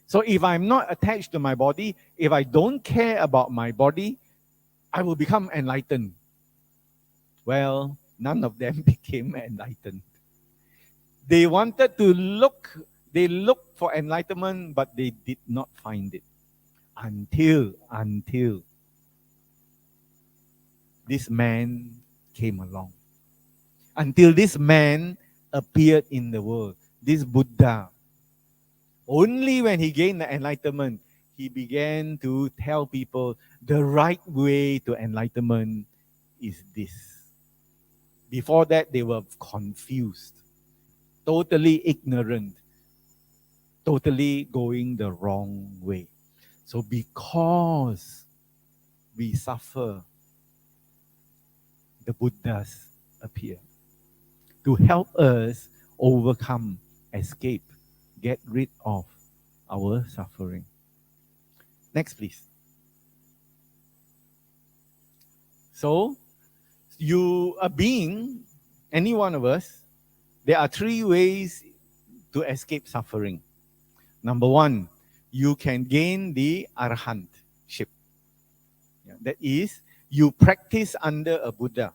So if I'm not attached to my body, if I don't care about my body, I will become enlightened. Well, none of them became enlightened. They wanted to looked for enlightenment, but they did not find it until this man came along. Until this man appeared in the world, this Buddha. Only when he gained the enlightenment, he began to tell people the right way to enlightenment is this. Before that, they were confused, totally ignorant, totally going the wrong way. So because we suffer, the Buddhas appear to help us overcome, escape, get rid of our suffering. Next, please. So, you are being, any one of us, there are three ways to escape suffering. Number one, you can gain the arahantship. Yeah, that is, you practice under a Buddha.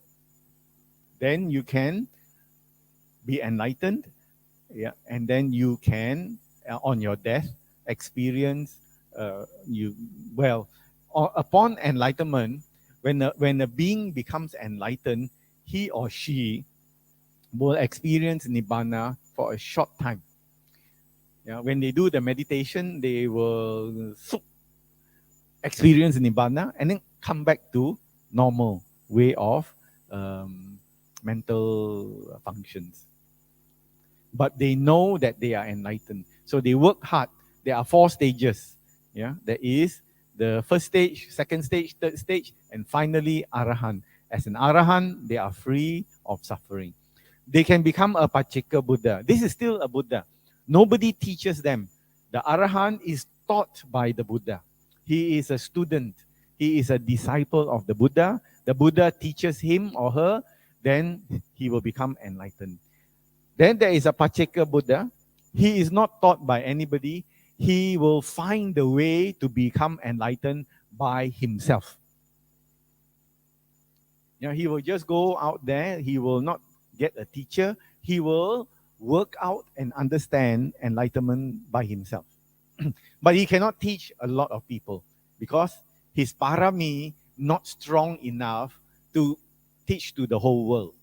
Then you can be enlightened. Yeah, and then you can, on your death, experience, upon enlightenment, when a being becomes enlightened, he or she will experience Nibbana for a short time. Yeah, when they do the meditation, they will experience Nibbana and then come back to normal way of mental functions. But they know that they are enlightened. So they work hard. There are 4 stages. Yeah, there is the first stage, second stage, third stage, and finally Arahant. As an Arahant, they are free of suffering. They can become a Pacceka Buddha. This is still a Buddha. Nobody teaches them. The Arahant is taught by the Buddha. He is a student. He is a disciple of the Buddha. The Buddha teaches him or her, then he will become enlightened. Then there is a Pacceka Buddha. He is not taught by anybody. He will find the way to become enlightened by himself. You know, he will just go out there. He will not get a teacher. He will work out and understand enlightenment by himself. But he cannot teach a lot of people because his parami not strong enough to teach to the whole world.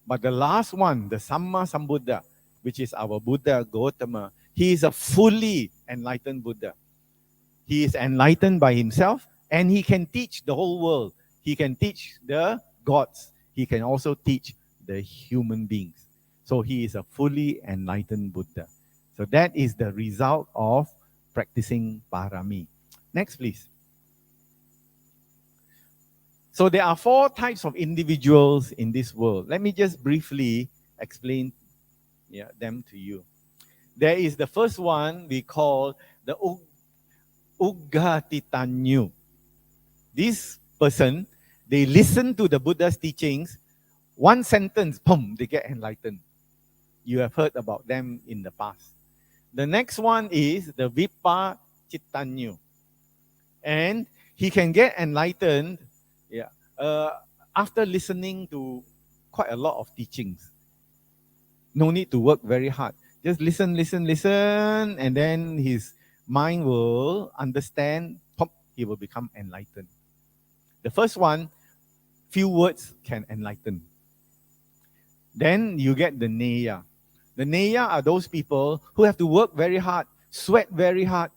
But the last one, the Samma Sambuddha, which is our Buddha Gautama, he is a fully enlightened Buddha. He is enlightened by himself and he can teach the whole world. He can teach the gods. He can also teach the human beings. So he is a fully enlightened Buddha. So that is the result of practicing parami. Next, please. So there are 4 types of individuals in this world. Let me just briefly explain them to you. There is the first one we call the Uggatitanyu. This person, they listen to the Buddha's teachings, one sentence, boom, they get enlightened. You have heard about them in the past. The next one is the Vipachitanyu. And he can get enlightened after listening to quite a lot of teachings. No need to work very hard. Just listen, and then his mind will understand, pop, he will become enlightened. The first one, few words can enlighten. Then you get the Neya. The Neya are those people who have to work very hard, sweat very hard,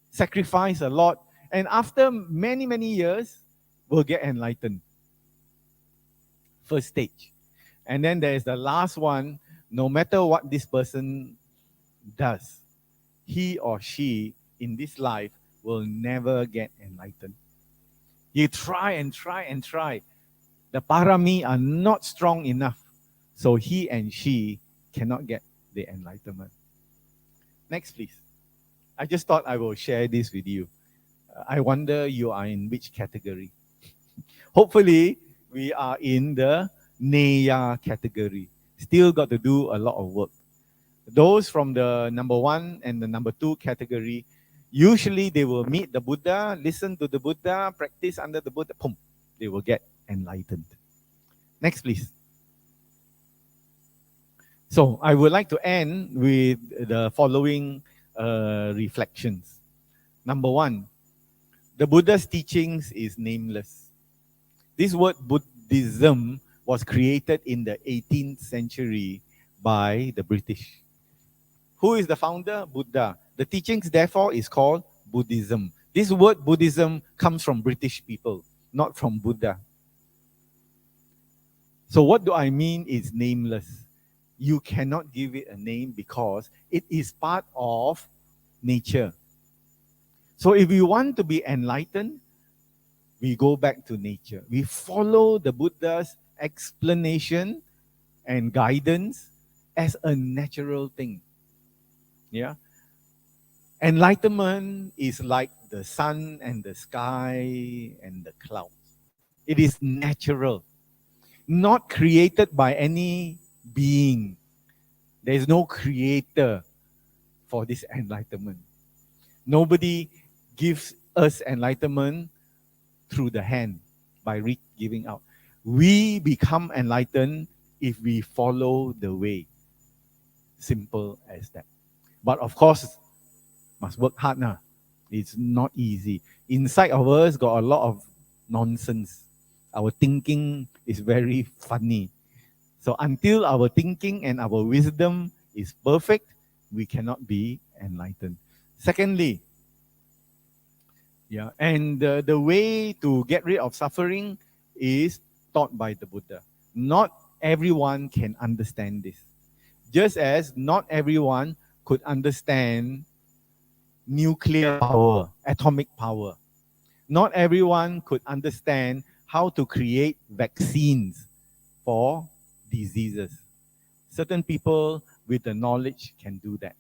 sacrifice a lot, and after many, many years, will get enlightened. First stage. And then there is the last one. No matter what this person does, he or she in this life will never get enlightened. You try and try and try. The parami are not strong enough. So he and she cannot get the enlightenment. Next, please. I just thought I will share this with you. I wonder you are in which category. Hopefully, we are in the Neya category. Still got to do a lot of work. Those from the number 1 and the number 2 category, usually they will meet the Buddha, listen to the Buddha, practice under the Buddha, boom, they will get enlightened. Next, please. So I would like to end with the following reflections. Number 1, the Buddha's teachings is nameless. This word Buddhism was created in the 18th century by the British. Who is the founder? Buddha. The teachings, therefore, is called Buddhism. This word Buddhism comes from British people, not from Buddha. So what do I mean is nameless? You cannot give it a name because it is part of nature. So if we want to be enlightened, we go back to nature. We follow the Buddha's explanation and guidance as a natural thing. Yeah. Enlightenment is like the sun and the sky and the clouds. It is natural, not created by any being. There is no creator for this enlightenment. Nobody gives us enlightenment through the hand by giving out. We become enlightened if we follow the way. Simple as that. But of course, must work hard now. It's not easy. Inside of us got a lot of nonsense. Our thinking is very funny. So until our thinking and our wisdom is perfect, we cannot be enlightened. Secondly, and the way to get rid of suffering is taught by the Buddha. Not everyone can understand this. Just as not everyone could understand nuclear power, atomic power. Not everyone could understand how to create vaccines for diseases. Certain people with the knowledge can do that.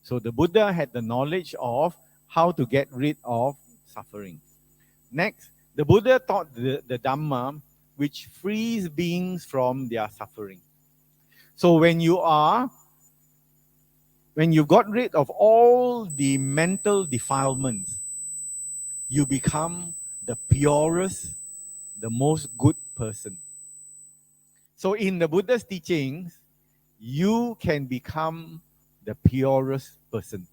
So the Buddha had the knowledge of how to get rid of suffering. Next, the Buddha taught the Dhamma which frees beings from their suffering. So when you got rid of all the mental defilements, you become the purest, the most good person. So in the Buddha's teachings, you can become the purest person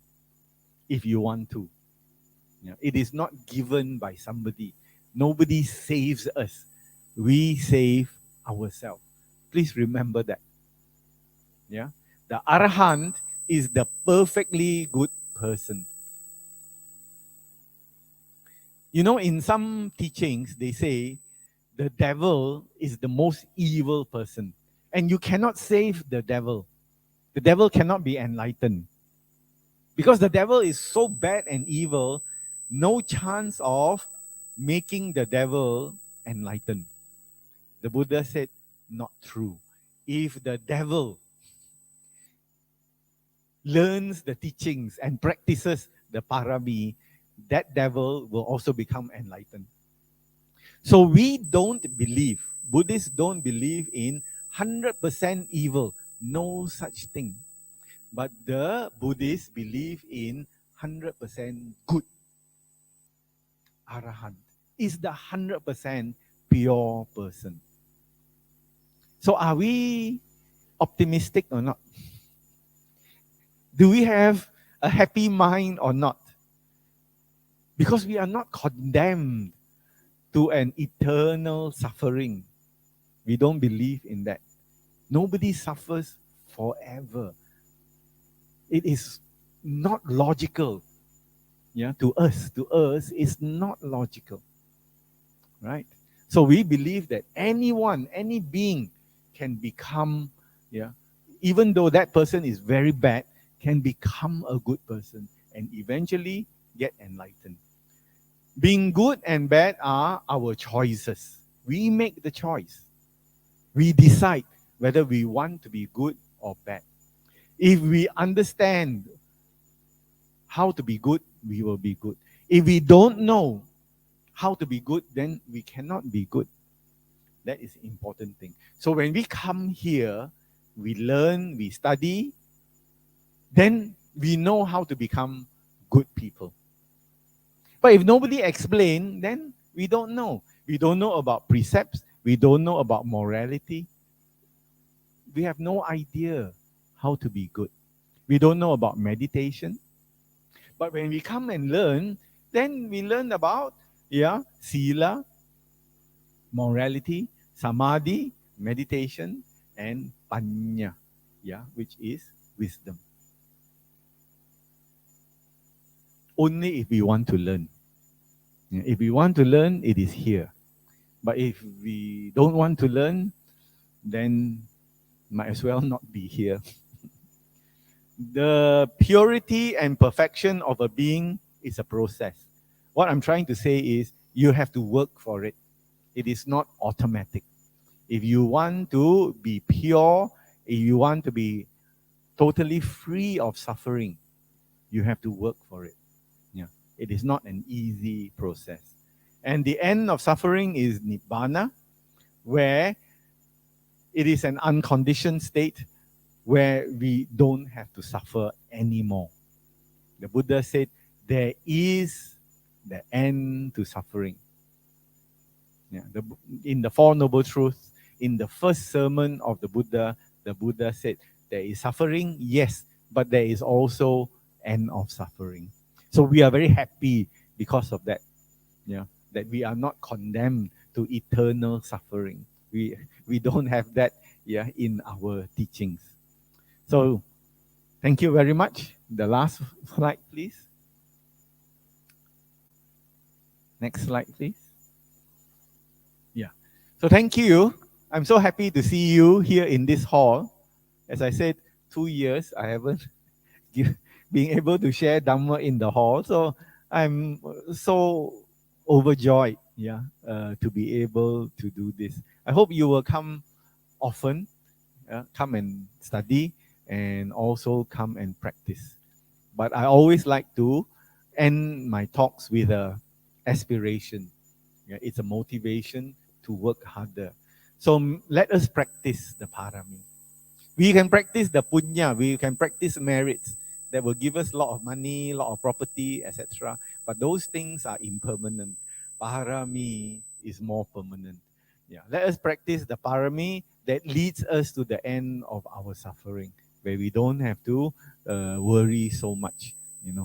if you want to. It is not given by somebody. Nobody saves us. We save ourselves. Please remember that. The Arahant is the perfectly good person. In some teachings, they say the devil is the most evil person. And you cannot save the devil. The devil cannot be enlightened. Because the devil is so bad and evil, no chance of making the devil enlightened. The Buddha said, not true. If the devil learns the teachings and practices the parami, that devil will also become enlightened. So we don't believe, Buddhists don't believe in 100% evil. No such thing. But the Buddhists believe in 100% good. Arahant is the 100% pure person. So are we optimistic or not? Do we have a happy mind or not? Because we are not condemned to an eternal suffering. We don't believe in that. Nobody suffers forever. It is not logical. To us, it's not logical. Right? So we believe that anyone, any being can become, even though that person is very bad, can become a good person and eventually get enlightened. Being good and bad are our choices. We make the choice. We decide whether we want to be good or bad. If we understand how to be good, we will be good. If we don't know how to be good, then we cannot be good. That is the important thing. So when we come here, we learn, we study, then we know how to become good people. But if nobody explains, then we don't know. We don't know about precepts. We don't know about morality. We have no idea how to be good. We don't know about meditation. But when we come and learn, then we learn about sila, morality, samadhi, meditation, and panya, which is wisdom. Only if we want to learn. If we want to learn, it is here. But if we don't want to learn, then might as well not be here. The purity and perfection of a being is a process. What I'm trying to say is you have to work for it. It is not automatic. If you want to be pure, if you want to be totally free of suffering, you have to work for it. It is not an easy process. And the end of suffering is Nibbana, where it is an unconditioned state where we don't have to suffer anymore. The Buddha said there is the end to suffering. In the Four Noble Truths, in the first sermon of the Buddha said there is suffering, yes, but there is also end of suffering. So we are very happy because of that. That we are not condemned to eternal suffering. we don't have that in our teachings. So thank you very much. The last slide, please. Next slide, please. Yeah. So thank you. I'm so happy to see you here in this hall. As I said, 2 years I haven't been able to share Dhamma in the hall. So I'm so overjoyed, to be able to do this. I hope you will come often, come and study, and also come and practice. But I always like to end my talks with a aspiration. It's a motivation to work harder. So let us practice the parami. We can practice the punya, we can practice merits that will give us a lot of money, a lot of property, etc. But those things are impermanent. Parami is more permanent. Let us practice the parami that leads us to the end of our suffering, where we don't have to worry so much,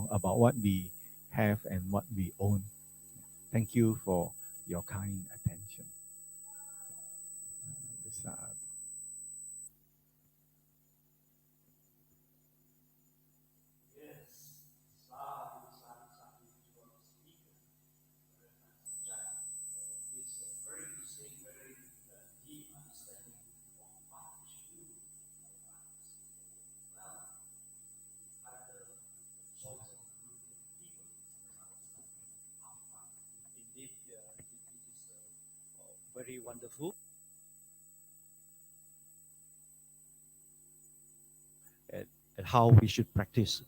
about what we have and what we own. Thank you for your kind attention. Very wonderful. At how we should practice.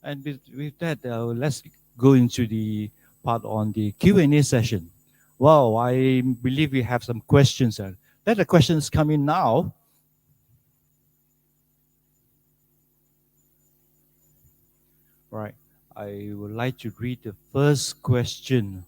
And with that, let's go into the part on the Q&A session. Wow, I believe we have some questions. Let the questions come in now. Right, I would like to read the first question.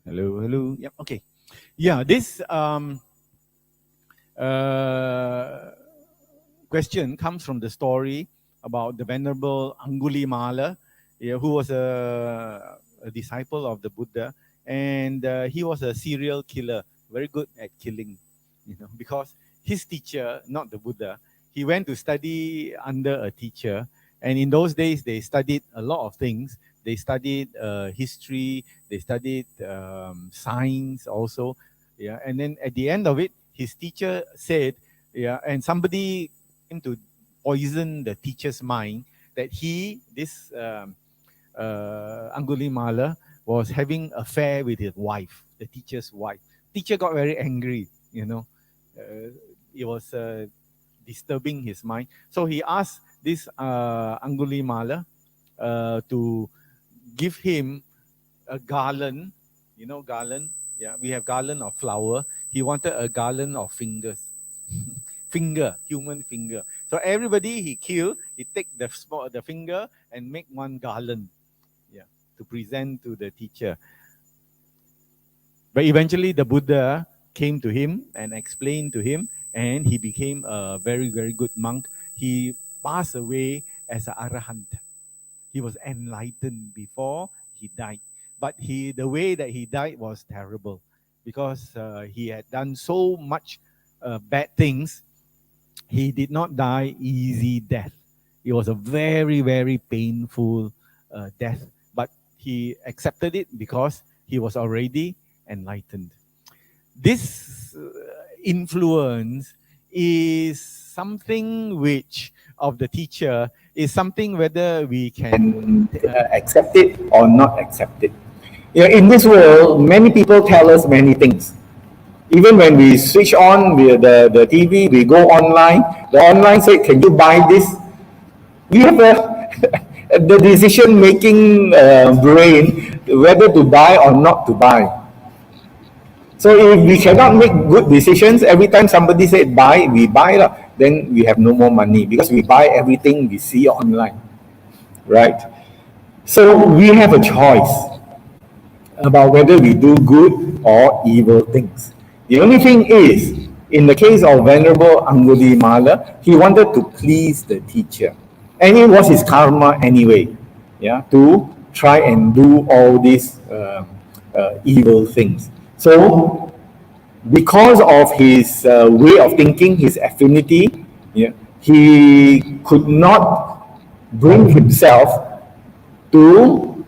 Hello. Yep. Okay. Yeah. This question comes from the story about the Venerable Angulimala, who was a disciple of the Buddha, and he was a serial killer, very good at killing, because his teacher, not the Buddha, he went to study under a teacher, and in those days they studied a lot of things. They studied history, they studied science also, and then at the end of it, his teacher said, and somebody came to poison the teacher's mind that this Angulimala was having an affair with his wife, the teacher's wife. Teacher got very angry, it was disturbing his mind. So he asked this Angulimala to give him a garland, garland. Yeah, we have garland of flower. He wanted a garland of fingers, human finger. So everybody he killed, he take the finger and make one garland, to present to the teacher. But eventually the Buddha came to him and explained to him, and he became a very, very good monk. He passed away as an arahant. He was enlightened before he died. But the way that he died was terrible, because he had done so much bad things. He did not die easy death. It was a very, very painful death. But he accepted it because he was already enlightened. This influence is something which of the teacher is something whether we can accept it or not accept it. In this world, many people tell us many things. Even when we switch on the TV, we go online, the online say, can you buy this? We have the decision-making brain, whether to buy or not to buy. So if we cannot make good decisions, every time somebody said buy, we buy, then we have no more money because we buy everything we see online, right? So we have a choice about whether we do good or evil things. The only thing is, in the case of Venerable Angulimala, he wanted to please the teacher. And it was his karma anyway, to try and do all these evil things. So, because of his way of thinking, his affinity, he could not bring himself to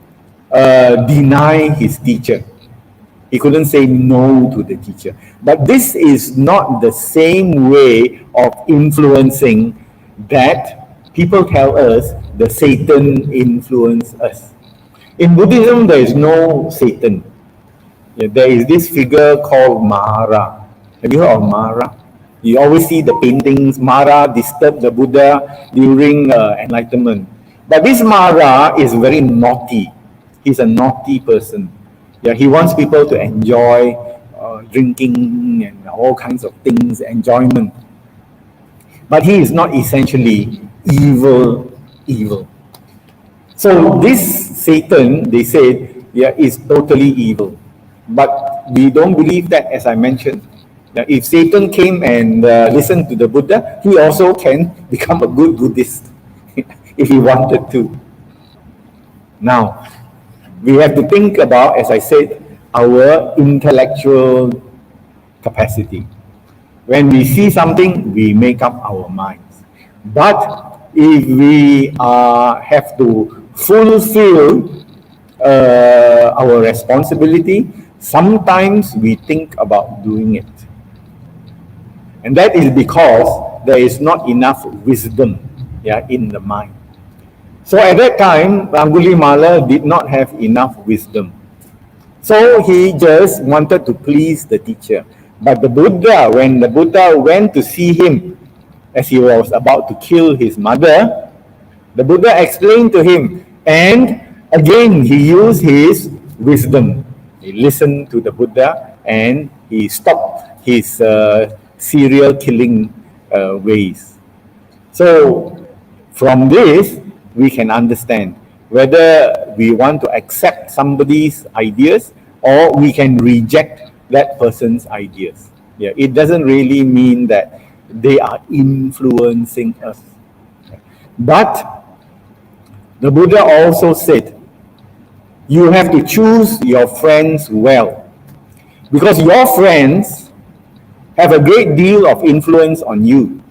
deny his teacher. He couldn't say no to the teacher. But this is not the same way of influencing that people tell us the Satan influence us. In Buddhism, there is no Satan. There is this figure called Mara. Have you heard of Mara? You always see the paintings, Mara disturbed the Buddha during enlightenment. But this Mara is very naughty. He's a naughty person. He wants people to enjoy drinking and all kinds of things, enjoyment. But he is not essentially evil. So this Satan, they said, is totally evil. But we don't believe that, as I mentioned. If Satan came and listened to the Buddha, he also can become a good Buddhist if he wanted to. Now, we have to think about, as I said, our intellectual capacity. When we see something, we make up our minds. But if we have to fulfill our responsibility, sometimes we think about doing it. And that is because there is not enough wisdom in the mind. So at that time, Angulimala did not have enough wisdom. So he just wanted to please the teacher. But the Buddha, when the Buddha went to see him as he was about to kill his mother, the Buddha explained to him, and again he used his wisdom. He listened to the Buddha and he stopped his serial killing ways. So from this, we can understand whether we want to accept somebody's ideas or we can reject that person's ideas. It doesn't really mean that they are influencing us. But the Buddha also said, you have to choose your friends well, because your friends have a great deal of influence on you.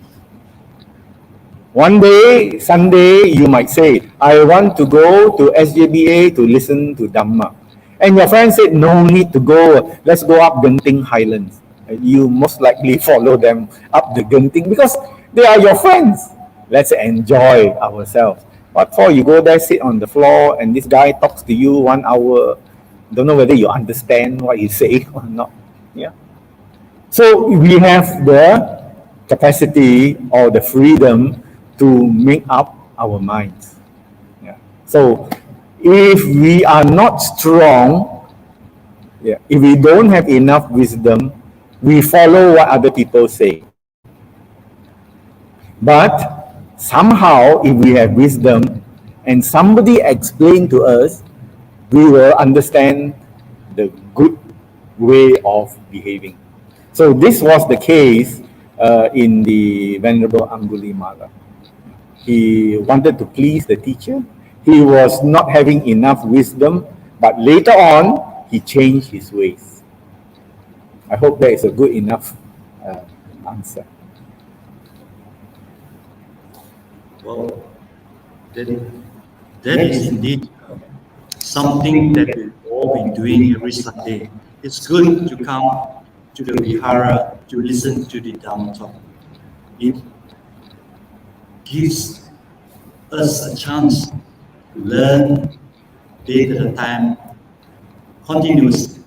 One day, Sunday, you might say, I want to go to SJBA to listen to Dhamma. And your friend said, no need to go, let's go up Genting Highlands. You most likely follow them up the Genting because they are your friends. Let's enjoy ourselves. What for? You go there, sit on the floor, and this guy talks to you 1 hour. Don't know whether you understand what he's saying or not. So we have the capacity or the freedom to make up our minds. So if we are not strong, if we don't have enough wisdom, we follow what other people say. But somehow, if we have wisdom and somebody explain to us, we will understand the good way of behaving. So this was the case in the Venerable Angulimala. He wanted to please the teacher. He was not having enough wisdom, but later on, he changed his ways. I hope that is a good enough answer. Well, that is indeed something that we've all been doing every Sunday. It's good to come to the Vihara to listen to the Dhamma talk. It gives us a chance to learn day at a time, continuously.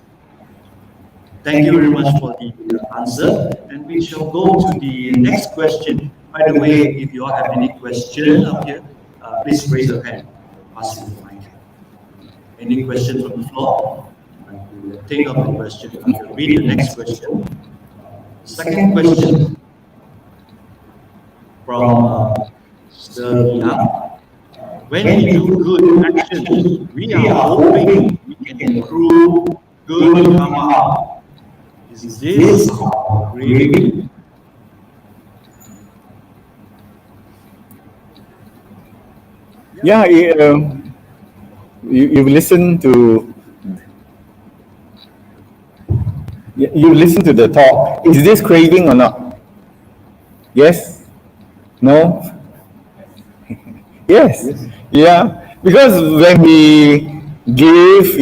Thank you very much for the answer. And we shall go to the next question. By the way, if you all have any question up here, please raise your hand. Pass you the mic. Any question from the floor? Think of the question. I will read the next question. Second question from Siang. When we do good actions, we are hoping we can improve good karma. Is this craving? Yeah, you listen to you listen to the talk. Is this craving or not? Yes? No? Yes. Yeah. Because when we give,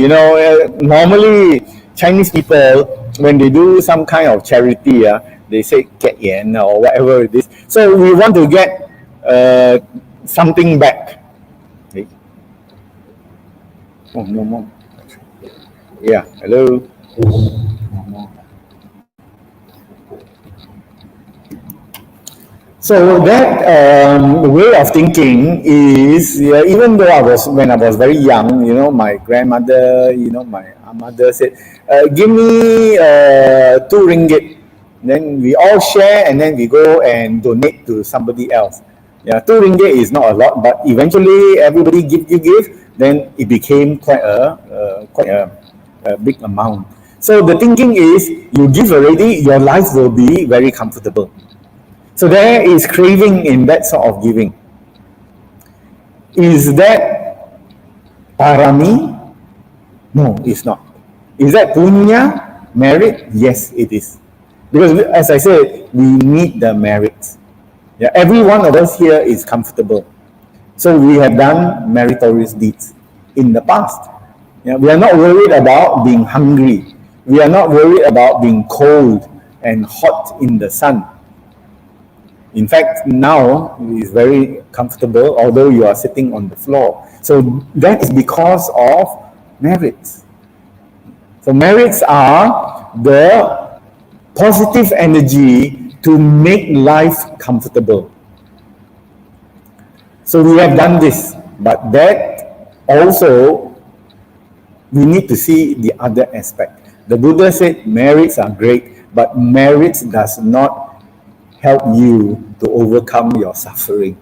normally Chinese people, when they do some kind of charity, they say get yen or whatever it is. So we want to get something back. Okay. Oh, no more. Yeah. Hello. So that way of thinking is, even though when I was very young, my grandmother, my mother said, give me 2 ringgit. Then we all share and then we go and donate to somebody else. Yeah, 2 ringgit is not a lot, but eventually everybody give, then it became quite a big amount. So the thinking is, you give already, your life will be very comfortable. So there is craving in that sort of giving. Is that parami? No, it's not. Is that punya, merit? Yes, it is. Because as I said, we need the merits. Yeah, every one of us here is comfortable. So we have done meritorious deeds in the past. Yeah, we are not worried about being hungry. We are not worried about being cold and hot in the sun. In fact, now it's very comfortable, although you are sitting on the floor. So that is because of merits. So merits are the positive energy to make life comfortable. So we have done this, but that also, we need to see the other aspect. The Buddha said merits are great, but merits does not help you to overcome your suffering.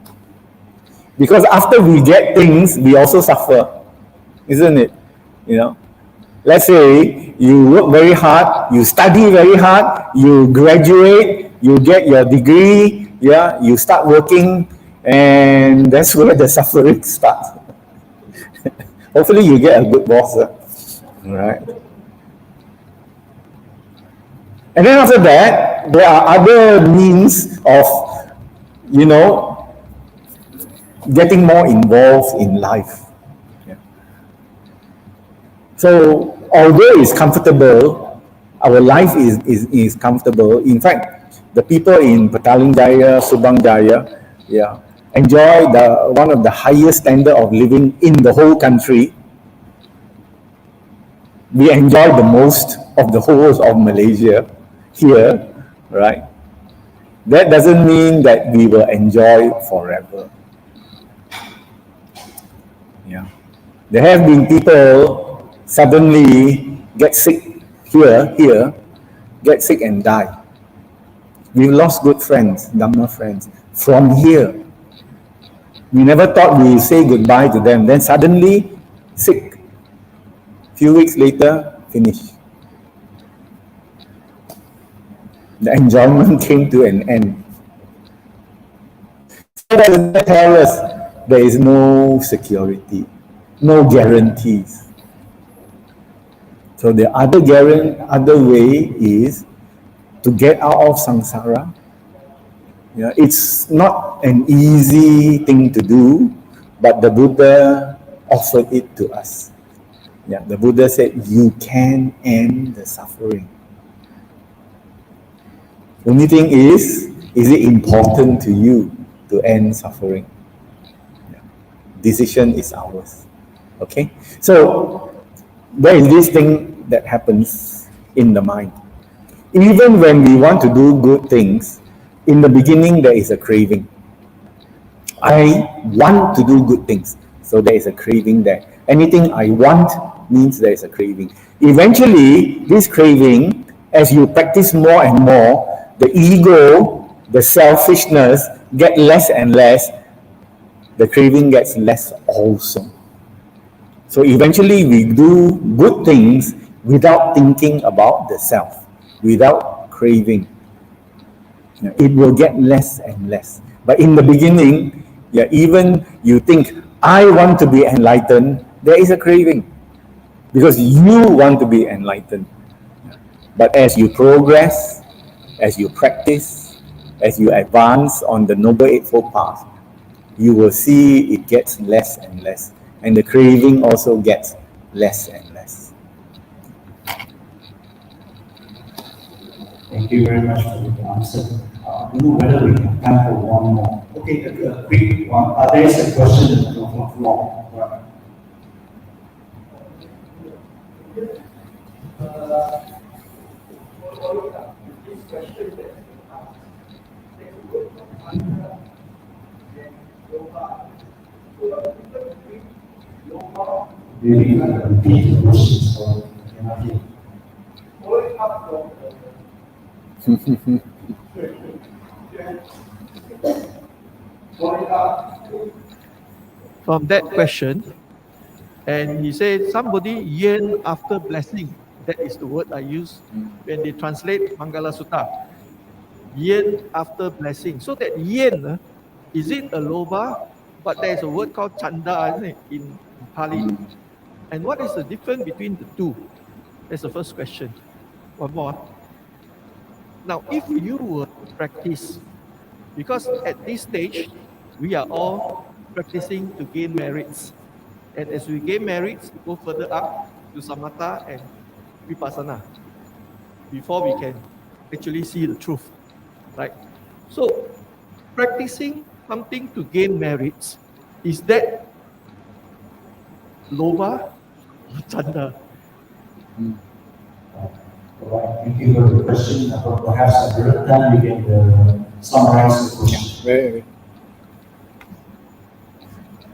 Because after we get things, we also suffer, isn't it? Let's say you work very hard, you study very hard, you graduate, you get your degree, you start working, and that's where the suffering starts. Hopefully you get a good boss, right? And then after that, there are other means of, getting more involved in life. Yeah. So, although it's comfortable, our life is comfortable. In fact, the people in Petaling Jaya, Subang Jaya, enjoy one of the highest standard of living in the whole country. We enjoy the most of the whole of Malaysia here, right? That doesn't mean that we will enjoy forever. Yeah. There have been people suddenly get sick here, get sick and die. We've lost good friends, Dhamma friends, from here. We never thought we would say goodbye to them. Then suddenly, sick. Few weeks later, finish. The enjoyment came to an end. So that tells us there is no security, no guarantees. So the other way is to get out of samsara. It's not an easy thing to do, but the Buddha offered it to us. The Buddha said, you can end the suffering. Only thing is it important to you to end suffering? Decision is ours. Okay? So, there is this thing that happens in the mind. even when we want to do good things, in the beginning there is a craving. I want to do good things, so there is a craving there. Anything I want means there is a craving. Eventually, this craving, as you practice more and more, the ego, the selfishness get less and less, the craving gets less also. So eventually we do good things without thinking about the self, without craving. It will get less and less. But in the beginning, even you think, I want to be enlightened, there is a craving. Because you want to be enlightened. But as you progress, as you practice, as you advance on the Noble Eightfold Path, you will see it gets less and less. And the craving also gets less and less. Thank you very much for the answer. I don't know whether we have time for one more. Okay, a quick one. There is a question on the floor. Maybe repeat the questions for the From that question, and he said somebody yearn after blessing. That is the word I use when they translate Mangala Sutta. Yearn after blessing. So that yearn, is it a loba? But there is a word called chanda, isn't it, in Pali? And what is the difference between the two? That's the first question. One more. Now, if you were to practice, because at this stage, we are all practicing to gain merits. And as we gain merits, go further up to samatha and vipassana before we can actually see the truth, right? So, practicing something to gain merits, is that loba or chanda? Thank you for the question. Perhaps at the time we can summarize the question.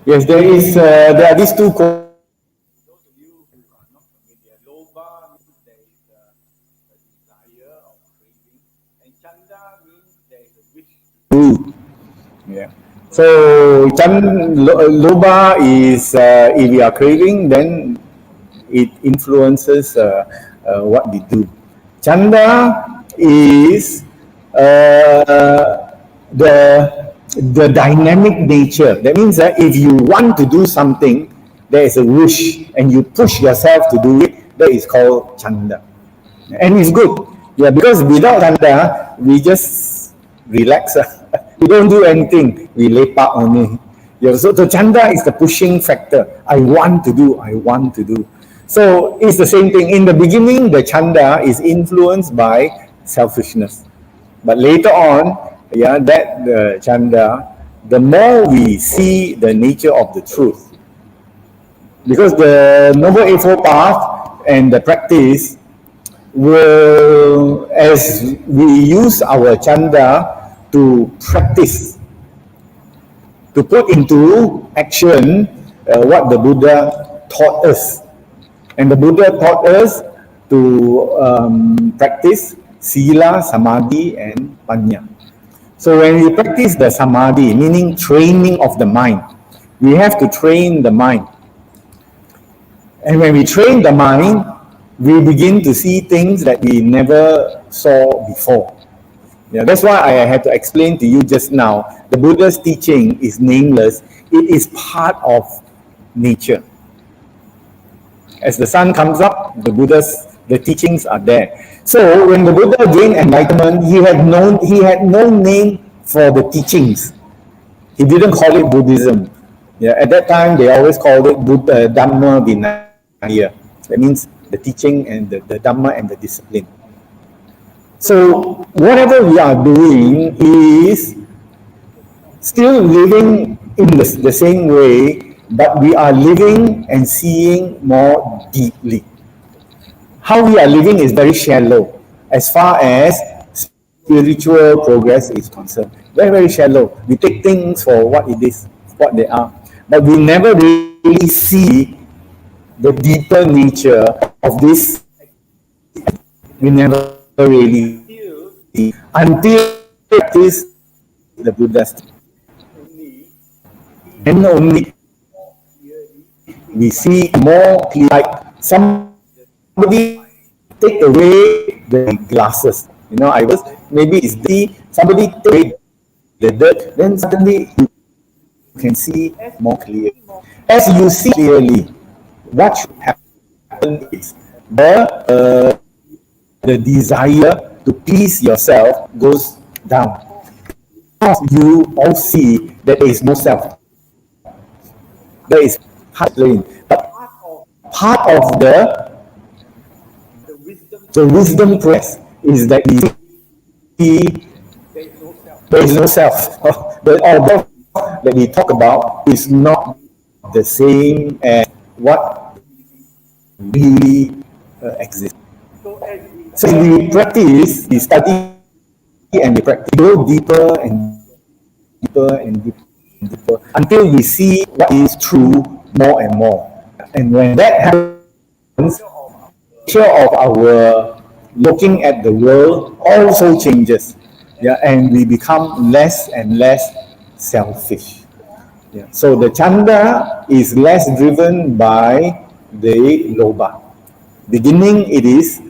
Yes, there are these two. Those of you who are not familiar, loba means there is a desire or craving, and chanda means there is a wish to do. Yeah. So loba is if we are craving, then it influences what we do. Chanda is the dynamic nature. That means that if you want to do something, there is a wish, and you push yourself to do it. That is called chanda, and it's good. Yeah, because without chanda, we just relax. We don't do anything. We lepak only. Yeah, so the chanda is the pushing factor. I want to do. I want to do. So it's the same thing. In the beginning, the chanda is influenced by selfishness. But later on, that chanda, the more we see the nature of the truth. Because the Noble Eightfold Path and the practice will, as we use our chanda to practice, to put into action what the Buddha taught us. And the Buddha taught us to practice sila, samadhi, and panya. So when we practice the samadhi, meaning training of the mind, we have to train the mind. And when we train the mind, we begin to see things that we never saw before. Yeah, that's why I had to explain to you just now, the Buddha's teaching is nameless. It is part of nature. As the sun comes up, the teachings are there. So when the Buddha gained enlightenment, he had no name for the teachings. He didn't call it Buddhism. Yeah, at that time, they always called it Buddha, Dhamma, Vinaya. That means the teaching and the Dhamma and the discipline. So whatever we are doing is still living in the same way, but we are living and seeing more deeply. How we are living is very shallow. as far as spiritual progress is concerned. Very, very shallow. We take things for what it is, what they are. But we never really see the deeper nature of this. We never really see until practice the Buddha's teaching. Then only we see more clear, like somebody take away the glasses. You know, I was maybe it's the somebody take away the dirt, then suddenly you can see more clearly. As you see clearly, what should happen is the desire to please yourself goes down. Because you all see that there is no self. There is hard playing. But part of the wisdom press is that we see there is no self. The order that we talk about is not the same as what really exists. So we practice, we study, and we practice, go deeper and deeper and deeper and deeper until we see what is true more and more. And when that happens, the nature of our looking at the world also changes. Yeah, and we become less and less selfish. Yeah. So the chanda is less driven by the lobha. Beginning, it is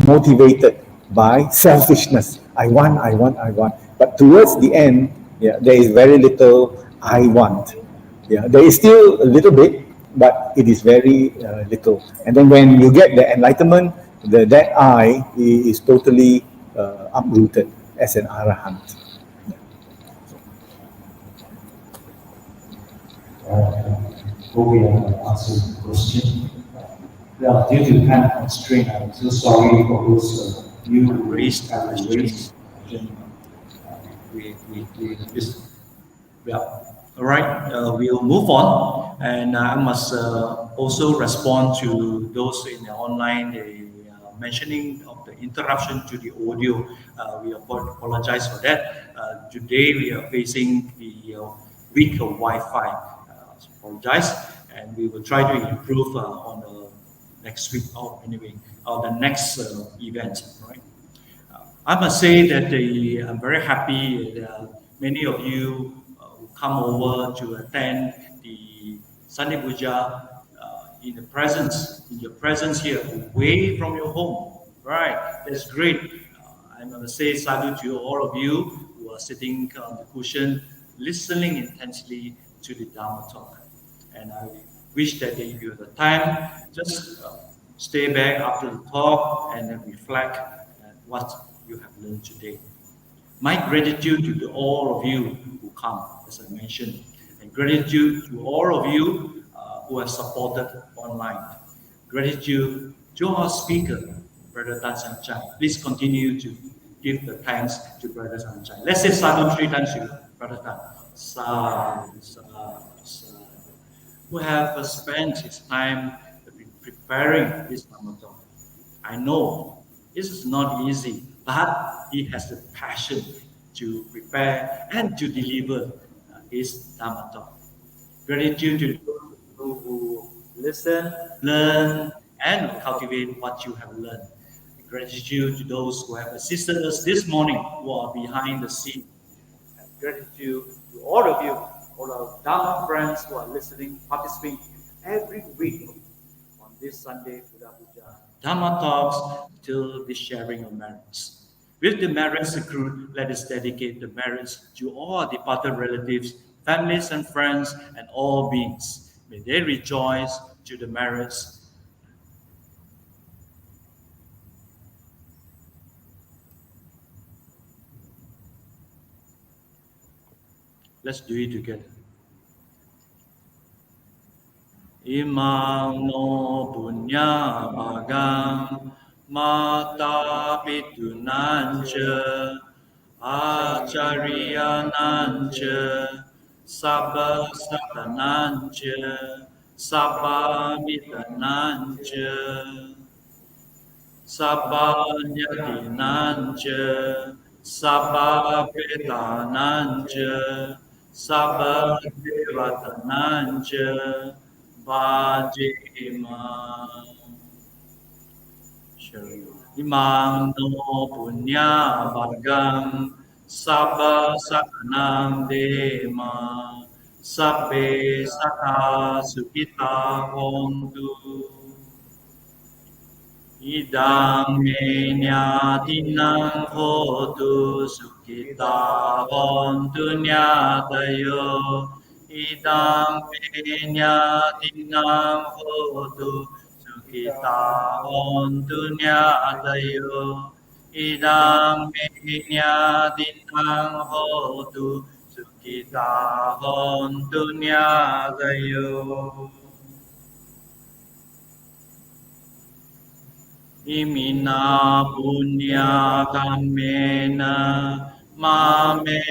motivated by selfishness. I want, I want, I want. But towards the end, yeah, there is very little I want. Yeah, there is still a little bit, but it is very little. And then when you get the enlightenment, that I is totally uprooted as an arahant. We will answer the question. Well, due to time constraint, I'm so sorry for those you who raised questions. We just, well, all right, we'll move on. And I must also respond to those in the online, mentioning of the interruption to the audio. We apologize for that. Today we are facing the weak Wi-Fi. Apologize, and we will try to improve on the next week or anyway, or the next event, right? I must say that I'm very happy that many of you who come over to attend the Sunday Puja in your presence here, away from your home, right? That's great. I'm going to say salute to all of you who are sitting on the cushion, listening intensely to the Dhamma talk. And I wish that if you have the time, just stay back after the talk and then reflect on what you have learned today. My gratitude to all of you who come, as I mentioned, and gratitude to all of you who have supported online. Gratitude to our speaker, Brother Tan Sang Chai. Please continue to give the thanks to Brother Sang Chai. Let's say sadhu 3 times to Brother Tan. Sadhu, sadhu, sadhu. Who have spent his time preparing this Dhamma talk. I know this is not easy, but he has the passion to prepare and to deliver his Dhamma talk. Gratitude to those who listen, learn, and cultivate what you have learned. Gratitude to those who have assisted us this morning, who are behind the scene. And gratitude to all of you, all our Dhamma friends who are listening, participating every week on this Sunday Buddha Puja. Dhamma talks till the sharing of merits. With the merits accrued, let us dedicate the merits to all our departed relatives, families and friends, and all beings. May they rejoice to the merits. Let's do it together. Imam no punya bhagam mata pitunancha acharya nancha sabba satanancha sabba mitanancha. Sabbanyatinancha, Sabbapetanancha, Sabbadevatanancha, Bhajima. Imang no punya bhagam, Sabba sakanam dema, Sabbe sata sukita hontu. Idam menyatinang hotu sukita hontu nyatayo. Idam menyatinang hotu sukita hontu nyatayo. Idam menyatinang hotu sukita hontu nyatayo. Imina punya kamena mame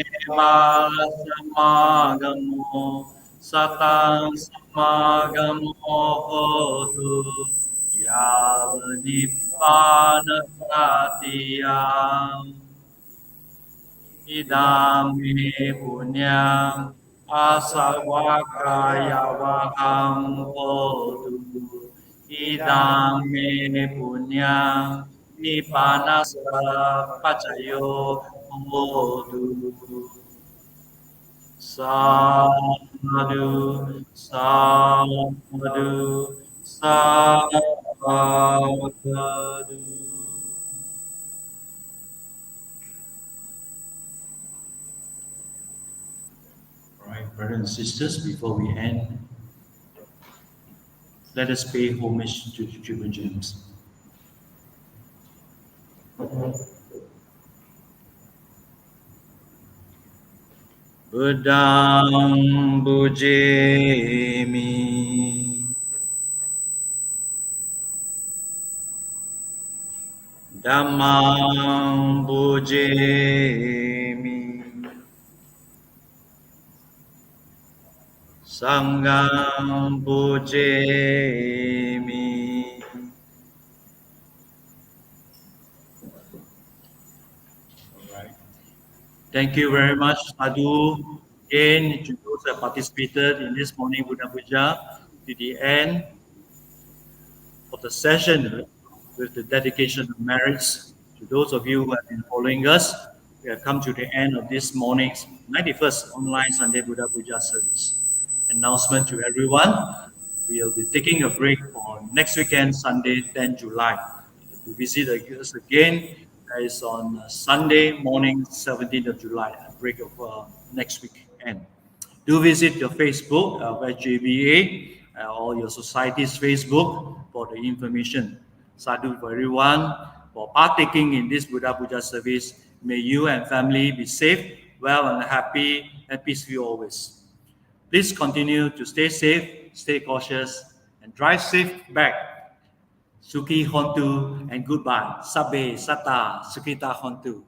samagamo satang samagamo hotu yavanippana satiyam idame punyam asawakaya vakam hotu Idam me punyam nippanasa pacayo hotu. Sadhu, sadhu, sadhu. All right, brothers and sisters, before we end, let us pay homage to the Tribune Gems. Buddhang bujemi, Dhammang bujemi, Sanghang bujemi. Thank you very much, Sadhu, again, to those who have participated in this morning Buddha Puja, to the end of the session with the dedication of merits. To those of you who have been following us, we have come to the end of this morning's 91st Online Sunday Buddha Puja service. Announcement to everyone, we will be taking a break for next weekend, Sunday, 10 July. To visit us again, is on Sunday morning, 17th of July, a break of next weekend. Do visit your Facebook of SJBA or your society's Facebook for the information. Sadhu for everyone for partaking in this Buddha Puja service. May you and family be safe, well and happy and peaceful always. Please continue to stay safe, stay cautious, and drive safe back. Sukhi hontu and goodbye. Sabbe sata sukita hontu.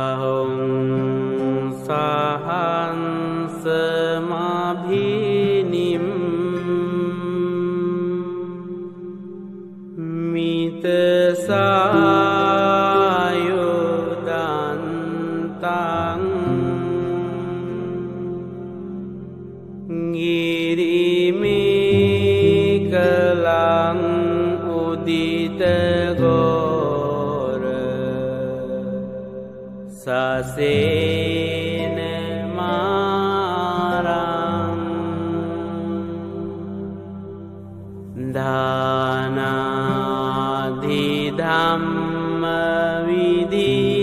Bahung sahan semabhinim mitesayudantang ngirimi kelang uditego Sasene marang Dana di Dhamma vidhi